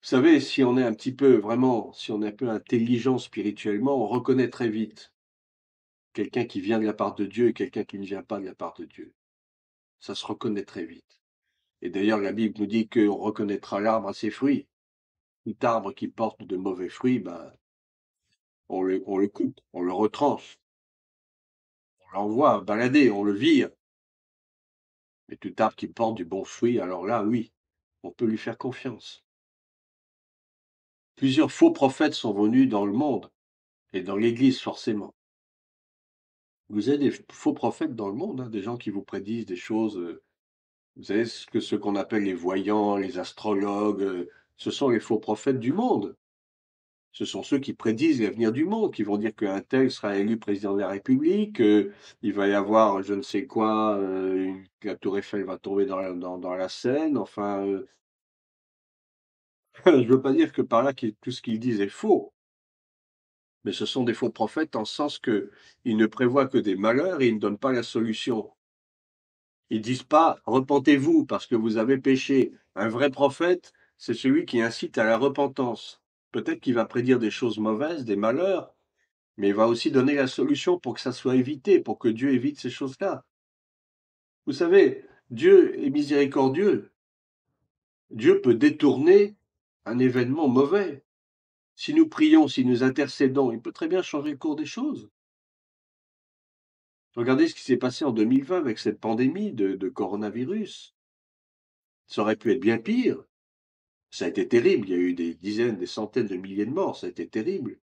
Vous savez, si on est un petit peu vraiment, si on est un peu intelligent spirituellement, on reconnaît très vite quelqu'un qui vient de la part de Dieu et quelqu'un qui ne vient pas de la part de Dieu. Ça se reconnaît très vite. Et d'ailleurs, la Bible nous dit qu'on reconnaîtra l'arbre à ses fruits. Tout arbre qui porte de mauvais fruits, ben, on le coupe, on le retranche, on l'envoie balader, on le vire. Mais tout arbre qui porte du bon fruit, alors là, oui, on peut lui faire confiance. Plusieurs faux prophètes sont venus dans le monde, et dans l'Église forcément. Vous avez des faux prophètes dans le monde, hein, des gens qui vous prédisent des choses. Vous savez ce qu'on appelle les voyants, les astrologues, ce sont les faux prophètes du monde. Ce sont ceux qui prédisent l'avenir du monde, qui vont dire qu'un tel sera élu président de la République, qu'il va y avoir je ne sais quoi, que la tour Eiffel va tomber dans la Seine. Enfin, je ne veux pas dire que par là, tout ce qu'ils disent est faux, mais ce sont des faux prophètes en ce sens qu'ils ne prévoient que des malheurs et ils ne donnent pas la solution. Ils disent pas repentez-vous parce que vous avez péché. Un vrai prophète, c'est celui qui incite à la repentance. Peut-être qu'il va prédire des choses mauvaises, des malheurs, mais il va aussi donner la solution pour que ça soit évité, pour que Dieu évite ces choses-là. Vous savez, Dieu est miséricordieux. Dieu peut détourner un événement mauvais. Si nous prions, si nous intercédons, il peut très bien changer le cours des choses. Regardez ce qui s'est passé en 2020 avec cette pandémie de coronavirus. Ça aurait pu être bien pire. Ça a été terrible. Il y a eu des dizaines, des centaines de milliers de morts. Ça a été terrible.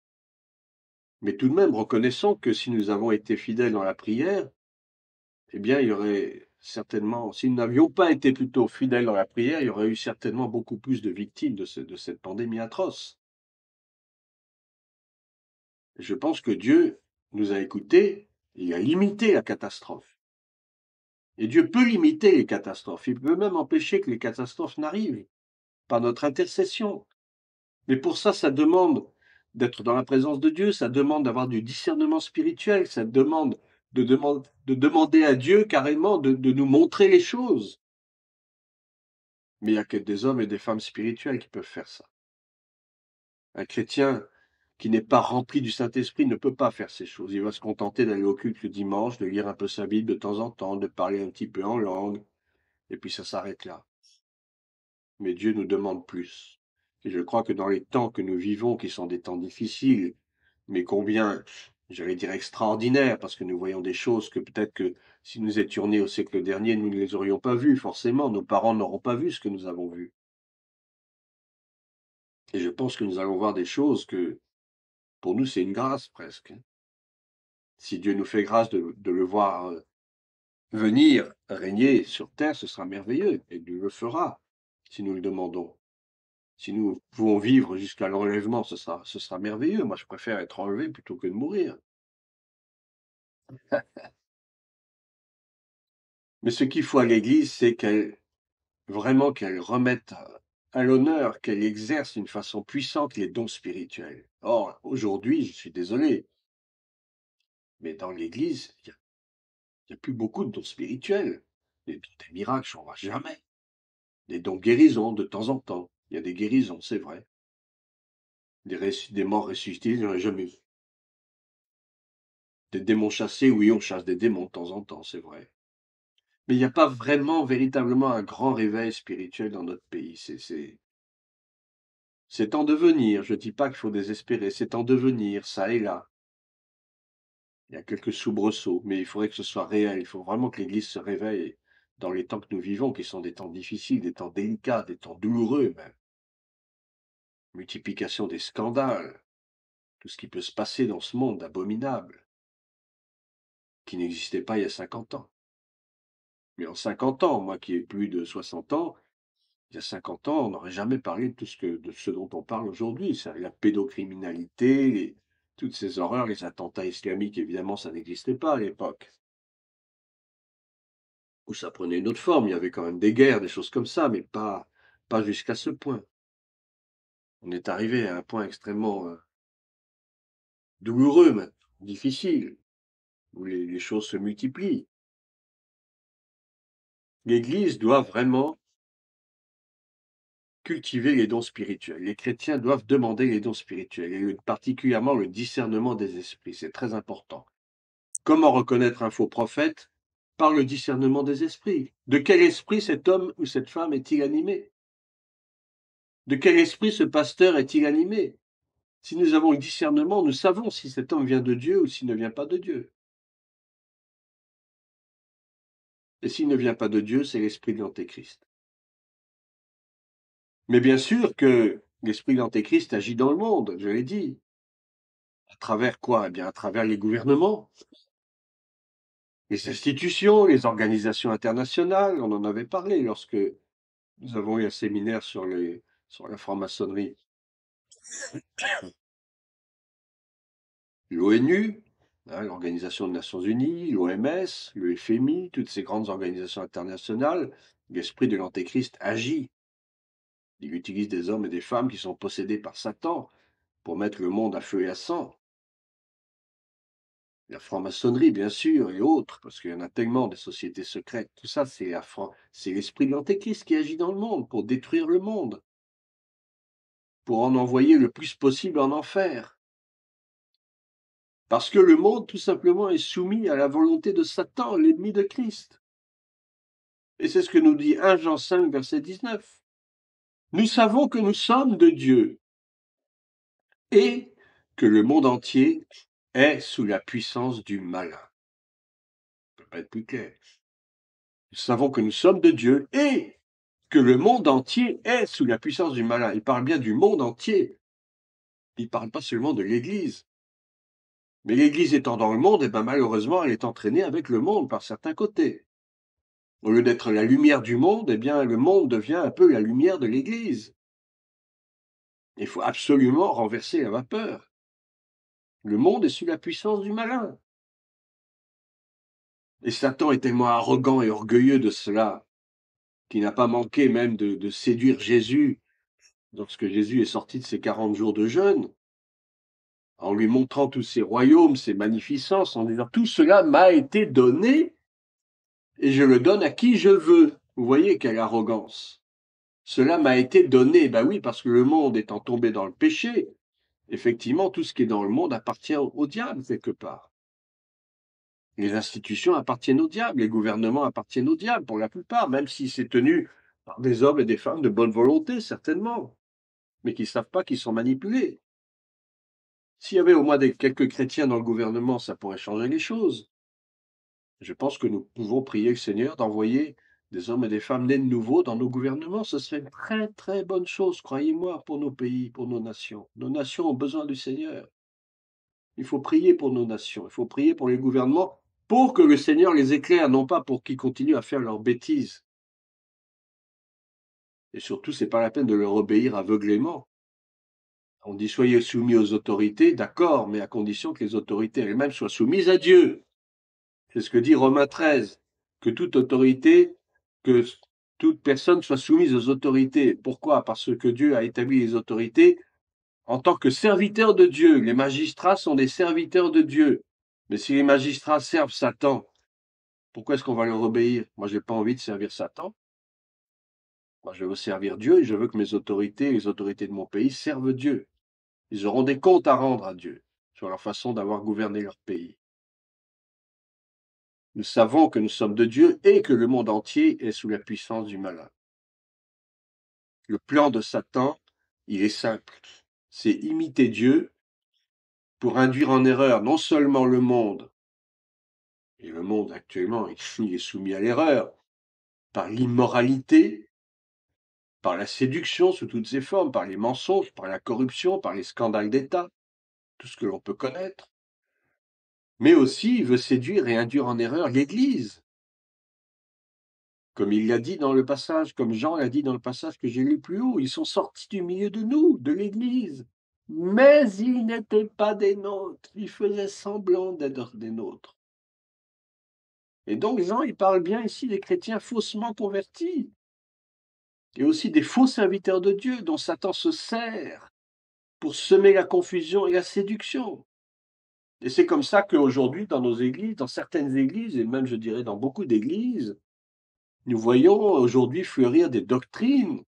Mais tout de même, reconnaissons que si nous avons été fidèles dans la prière, eh bien, il y aurait certainement, si nous n'avions pas été plutôt fidèles dans la prière, il y aurait eu certainement beaucoup plus de victimes de cette pandémie atroce. Je pense que Dieu nous a écoutés, il a limité la catastrophe. Et Dieu peut limiter les catastrophes. Il peut même empêcher que les catastrophes n'arrivent par notre intercession. Mais pour ça, ça demande d'être dans la présence de Dieu, ça demande d'avoir du discernement spirituel, ça demande de demander à Dieu carrément de nous montrer les choses. Mais il n'y a que des hommes et des femmes spirituels qui peuvent faire ça. Un chrétien qui n'est pas rempli du Saint-Esprit ne peut pas faire ces choses. Il va se contenter d'aller au culte le dimanche, de lire un peu sa Bible de temps en temps, de parler un petit peu en langue, et puis ça s'arrête là. Mais Dieu nous demande plus. Et je crois que dans les temps que nous vivons, qui sont des temps difficiles, mais combien, j'allais dire extraordinaires, parce que nous voyons des choses que peut-être que si nous étions nés au siècle dernier, nous ne les aurions pas vues, forcément. Nos parents n'auront pas vu ce que nous avons vu. Et je pense que nous allons voir des choses que, pour nous, c'est une grâce presque. Si Dieu nous fait grâce de le voir venir régner sur terre, ce sera merveilleux, et Dieu le fera, si nous le demandons. Si nous pouvons vivre jusqu'à l'enlèvement, ce sera merveilleux. Moi, je préfère être enlevé plutôt que de mourir. Mais ce qu'il faut à l'Église, c'est qu'elle remette à l'honneur, qu'elle exerce d'une façon puissante les dons spirituels. Or, aujourd'hui, je suis désolé, mais dans l'Église, il y a plus beaucoup de dons spirituels. Les dons des miracles, j'en vois jamais. Des dons de guérison, de temps en temps. Il y a des guérisons, c'est vrai. Des morts ressuscités, j'en ai jamais vu. Des démons chassés, oui, on chasse des démons de temps en temps, c'est vrai. Mais il n'y a pas vraiment, véritablement un grand réveil spirituel dans notre pays. C'est en devenir. Je ne dis pas qu'il faut désespérer. C'est en devenir, ça et là. Il y a quelques soubresauts, mais il faudrait que ce soit réel. Il faut vraiment que l'Église se réveille dans les temps que nous vivons, qui sont des temps difficiles, des temps délicats, des temps douloureux même. Multiplication des scandales, tout ce qui peut se passer dans ce monde abominable, qui n'existait pas il y a 50 ans. Mais en 50 ans, moi qui ai plus de 60 ans, il y a 50 ans, on n'aurait jamais parlé de ce dont on parle aujourd'hui. C'est la pédocriminalité, toutes ces horreurs, les attentats islamiques, évidemment, ça n'existait pas à l'époque. Ou ça prenait une autre forme, il y avait quand même des guerres, des choses comme ça, mais pas jusqu'à ce point. On est arrivé à un point extrêmement douloureux maintenant, difficile, où les choses se multiplient. L'Église doit vraiment cultiver les dons spirituels. Les chrétiens doivent demander les dons spirituels, et particulièrement le discernement des esprits, c'est très important. Comment reconnaître un faux prophète? Par le discernement des esprits. De quel esprit cet homme ou cette femme est-il animé? De quel esprit ce pasteur est-il animé? Si nous avons le discernement, nous savons si cet homme vient de Dieu ou s'il ne vient pas de Dieu. Et s'il ne vient pas de Dieu, c'est l'esprit de l'Antéchrist. Mais bien sûr que l'esprit de l'Antéchrist agit dans le monde, je l'ai dit. À travers quoi? Eh bien, à travers les gouvernements, les institutions, les organisations internationales. On en avait parlé lorsque nous avons eu un séminaire sur la franc-maçonnerie. L'ONU, hein, l'Organisation des Nations Unies, l'OMS, le FMI, toutes ces grandes organisations internationales, l'esprit de l'Antéchrist agit. Il utilise des hommes et des femmes qui sont possédés par Satan pour mettre le monde à feu et à sang. La franc-maçonnerie, bien sûr, et autres, parce qu'il y en a tellement des sociétés secrètes. Tout ça, c'est l'esprit de l'Antéchrist qui agit dans le monde pour détruire le monde, pour en envoyer le plus possible en enfer. Parce que le monde, tout simplement, est soumis à la volonté de Satan, l'ennemi de Christ. Et c'est ce que nous dit 1 Jean 5, verset 19. Nous savons que nous sommes de Dieu et que le monde entier est sous la puissance du malin. Ça ne peut pas être plus clair. Nous savons que nous sommes de Dieu et que le monde entier est sous la puissance du malin. Il parle bien du monde entier. Il ne parle pas seulement de l'Église. Mais l'Église étant dans le monde, eh ben malheureusement, elle est entraînée avec le monde par certains côtés. Au lieu d'être la lumière du monde, eh bien, le monde devient un peu la lumière de l'Église. Il faut absolument renverser la vapeur. Le monde est sous la puissance du malin. Et Satan est tellement arrogant et orgueilleux de cela, qu'il n'a pas manqué même de séduire Jésus lorsque Jésus est sorti de ses 40 jours de jeûne, en lui montrant tous ses royaumes, ses magnificences, en disant tout cela m'a été donné et je le donne à qui je veux. Vous voyez quelle arrogance. Cela m'a été donné. Ben oui, parce que le monde étant tombé dans le péché, effectivement, tout ce qui est dans le monde appartient au diable quelque part. Les institutions appartiennent au diable, les gouvernements appartiennent au diable pour la plupart, même si c'est tenu par des hommes et des femmes de bonne volonté, certainement, mais qui ne savent pas qu'ils sont manipulés. S'il y avait au moins quelques chrétiens dans le gouvernement, ça pourrait changer les choses. Je pense que nous pouvons prier le Seigneur d'envoyer des hommes et des femmes nés de nouveau dans nos gouvernements. Ce serait une très très bonne chose, croyez-moi, pour nos pays, pour nos nations. Nos nations ont besoin du Seigneur. Il faut prier pour nos nations, il faut prier pour les gouvernements, pour que le Seigneur les éclaire, non pas pour qu'ils continuent à faire leurs bêtises. Et surtout, c'est pas la peine de leur obéir aveuglément. On dit soyez soumis aux autorités, d'accord, mais à condition que les autorités elles-mêmes soient soumises à Dieu. C'est ce que dit Romains 13, que toute autorité, que toute personne soit soumise aux autorités. Pourquoi? Parce que Dieu a établi les autorités en tant que serviteurs de Dieu. Les magistrats sont des serviteurs de Dieu. Mais si les magistrats servent Satan, pourquoi est-ce qu'on va leur obéir? Moi, j'ai pas envie de servir Satan. Moi, je veux servir Dieu et je veux que mes autorités, les autorités de mon pays, servent Dieu. Ils auront des comptes à rendre à Dieu sur leur façon d'avoir gouverné leur pays. Nous savons que nous sommes de Dieu et que le monde entier est sous la puissance du malin. Le plan de Satan, il est simple. C'est imiter Dieu pour induire en erreur non seulement le monde, et le monde actuellement il est soumis à l'erreur, par l'immoralité, par la séduction sous toutes ses formes, par les mensonges, par la corruption, par les scandales d'État, tout ce que l'on peut connaître. Mais aussi, il veut séduire et induire en erreur l'Église. Comme il l'a dit dans le passage, comme Jean l'a dit dans le passage que j'ai lu plus haut, ils sont sortis du milieu de nous, de l'Église. Mais ils n'étaient pas des nôtres, ils faisaient semblant d'être des nôtres. Et donc Jean, il parle bien ici des chrétiens faussement convertis, et aussi des faux serviteurs de Dieu dont Satan se sert pour semer la confusion et la séduction. Et c'est comme ça qu'aujourd'hui, dans nos églises, dans certaines églises, et même je dirais dans beaucoup d'églises, nous voyons aujourd'hui fleurir des doctrines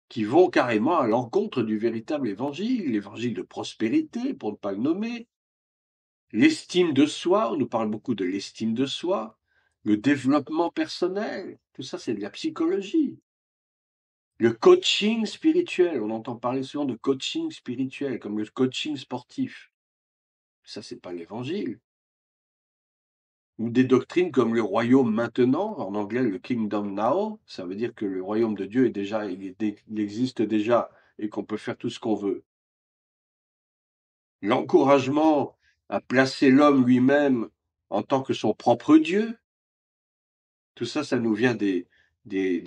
qui vont carrément à l'encontre du véritable évangile, l'évangile de prospérité, pour ne pas le nommer, l'estime de soi, on nous parle beaucoup de l'estime de soi, le développement personnel, tout ça c'est de la psychologie. Le coaching spirituel, on entend parler souvent de coaching spirituel, comme le coaching sportif. Ça, c'est pas l'évangile. Ou des doctrines comme le royaume maintenant, en anglais le kingdom now, ça veut dire que le royaume de Dieu est déjà, il existe déjà et qu'on peut faire tout ce qu'on veut. L'encouragement à placer l'homme lui-même en tant que son propre Dieu, tout ça, ça nous vient des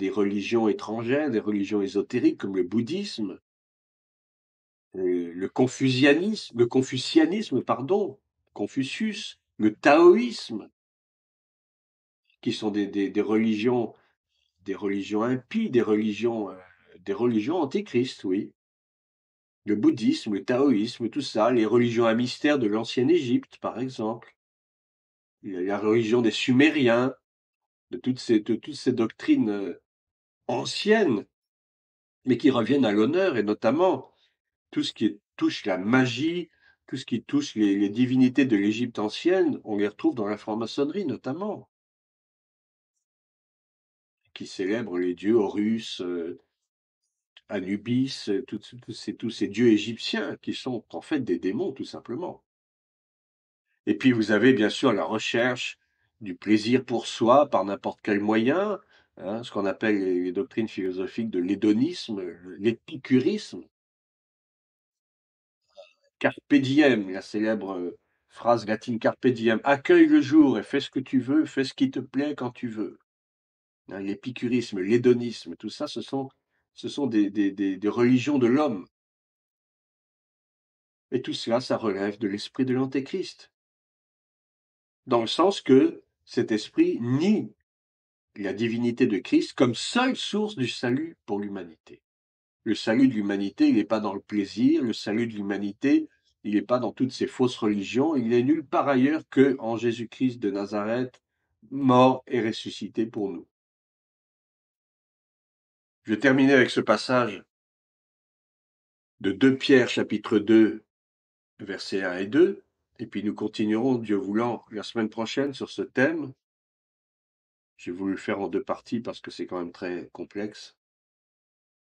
religions étrangères, des religions ésotériques comme le bouddhisme, le confucianisme, pardon, Confucius, le taoïsme, qui sont des religions impies, des religions antéchrist, oui. Le bouddhisme, le taoïsme, tout ça, les religions à mystère de l'ancienne Égypte, par exemple, la religion des Sumériens, de toutes ces doctrines anciennes, mais qui reviennent à l'honneur, et notamment tout ce qui touche la magie, tout ce qui touche les divinités de l'Égypte ancienne, on les retrouve dans la franc-maçonnerie notamment, qui célèbre les dieux Horus, Anubis, tous ces dieux égyptiens qui sont en fait des démons tout simplement. Et puis vous avez bien sûr la recherche du plaisir pour soi par n'importe quel moyen, hein, ce qu'on appelle les doctrines philosophiques de l'hédonisme, l'épicurisme. Carpe diem, la célèbre phrase latine carpe diem, accueille le jour et fais ce que tu veux, fais ce qui te plaît quand tu veux. Hein, l'épicurisme, l'hédonisme, tout ça, ce sont des religions de l'homme. Et tout cela, ça relève de l'esprit de l'Antéchrist. Dans le sens que cet esprit nie la divinité de Christ comme seule source du salut pour l'humanité. Le salut de l'humanité, il n'est pas dans le plaisir, le salut de l'humanité, il n'est pas dans toutes ces fausses religions, il n'est nulle part ailleurs que en Jésus-Christ de Nazareth, mort et ressuscité pour nous. Je vais terminer avec ce passage de 2 Pierre chapitre 2, versets 1 et 2, et puis nous continuerons, Dieu voulant, la semaine prochaine sur ce thème. J'ai voulu le faire en 2 parties parce que c'est quand même très complexe.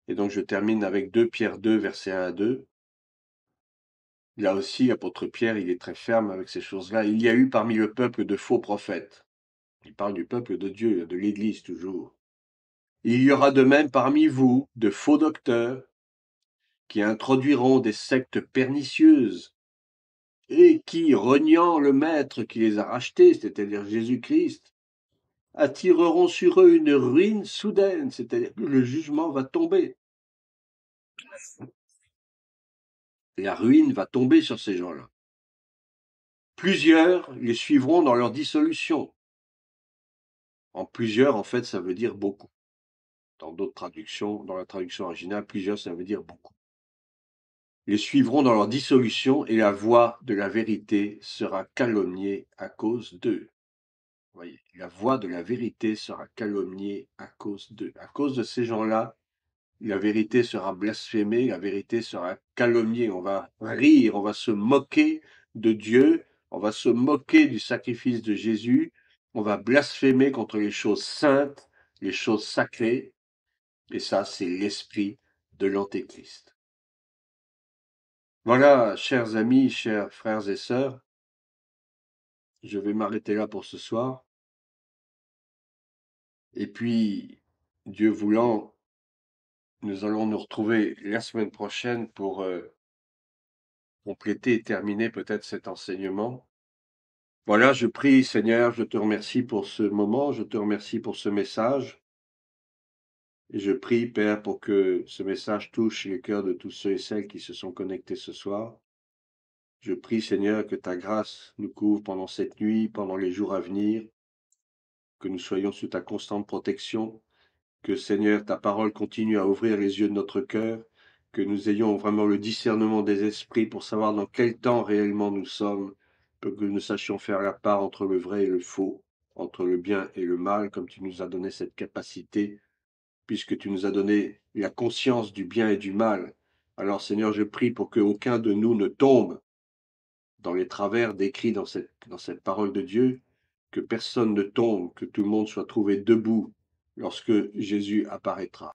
Et donc je termine avec 2 Pierre 2, versets 1 à 2. Là aussi, l'apôtre Pierre, il est très ferme avec ces choses-là. Il y a eu parmi le peuple de faux prophètes. Il parle du peuple de Dieu, de l'Église toujours. Il y aura de même parmi vous de faux docteurs qui introduiront des sectes pernicieuses et qui, reniant le maître qui les a rachetés, c'est-à-dire Jésus-Christ, attireront sur eux une ruine soudaine, c'est-à-dire que le jugement va tomber. La ruine va tomber sur ces gens-là. Plusieurs les suivront dans leur dissolution. En plusieurs, en fait, ça veut dire beaucoup. Dans d'autres traductions, dans la traduction originale, plusieurs, ça veut dire beaucoup. Les suivront dans leur dissolution et la voix de la vérité sera calomniée à cause d'eux. Voyez, la voix de la vérité sera calomniée à cause d'eux. À cause de ces gens-là, la vérité sera blasphémée, la vérité sera calomniée. On va rire, on va se moquer de Dieu, on va se moquer du sacrifice de Jésus, on va blasphémer contre les choses saintes, les choses sacrées. Et ça, c'est l'esprit de l'Antéchrist. Voilà, chers amis, chers frères et sœurs, je vais m'arrêter là pour ce soir. Et puis, Dieu voulant, nous allons nous retrouver la semaine prochaine pour compléter et terminer peut-être cet enseignement. Voilà, je prie, Seigneur, je te remercie pour ce moment, je te remercie pour ce message. Et je prie, Père, pour que ce message touche les cœurs de tous ceux et celles qui se sont connectés ce soir. Je prie, Seigneur, que ta grâce nous couvre pendant cette nuit, pendant les jours à venir, que nous soyons sous ta constante protection, que, Seigneur, ta parole continue à ouvrir les yeux de notre cœur, que nous ayons vraiment le discernement des esprits pour savoir dans quel temps réellement nous sommes, pour que nous sachions faire la part entre le vrai et le faux, entre le bien et le mal, comme tu nous as donné cette capacité, puisque tu nous as donné la conscience du bien et du mal. Alors, Seigneur, je prie pour qu'aucun de nous ne tombe dans les travers décrits dans cette parole de Dieu, que personne ne tombe, que tout le monde soit trouvé debout lorsque Jésus apparaîtra.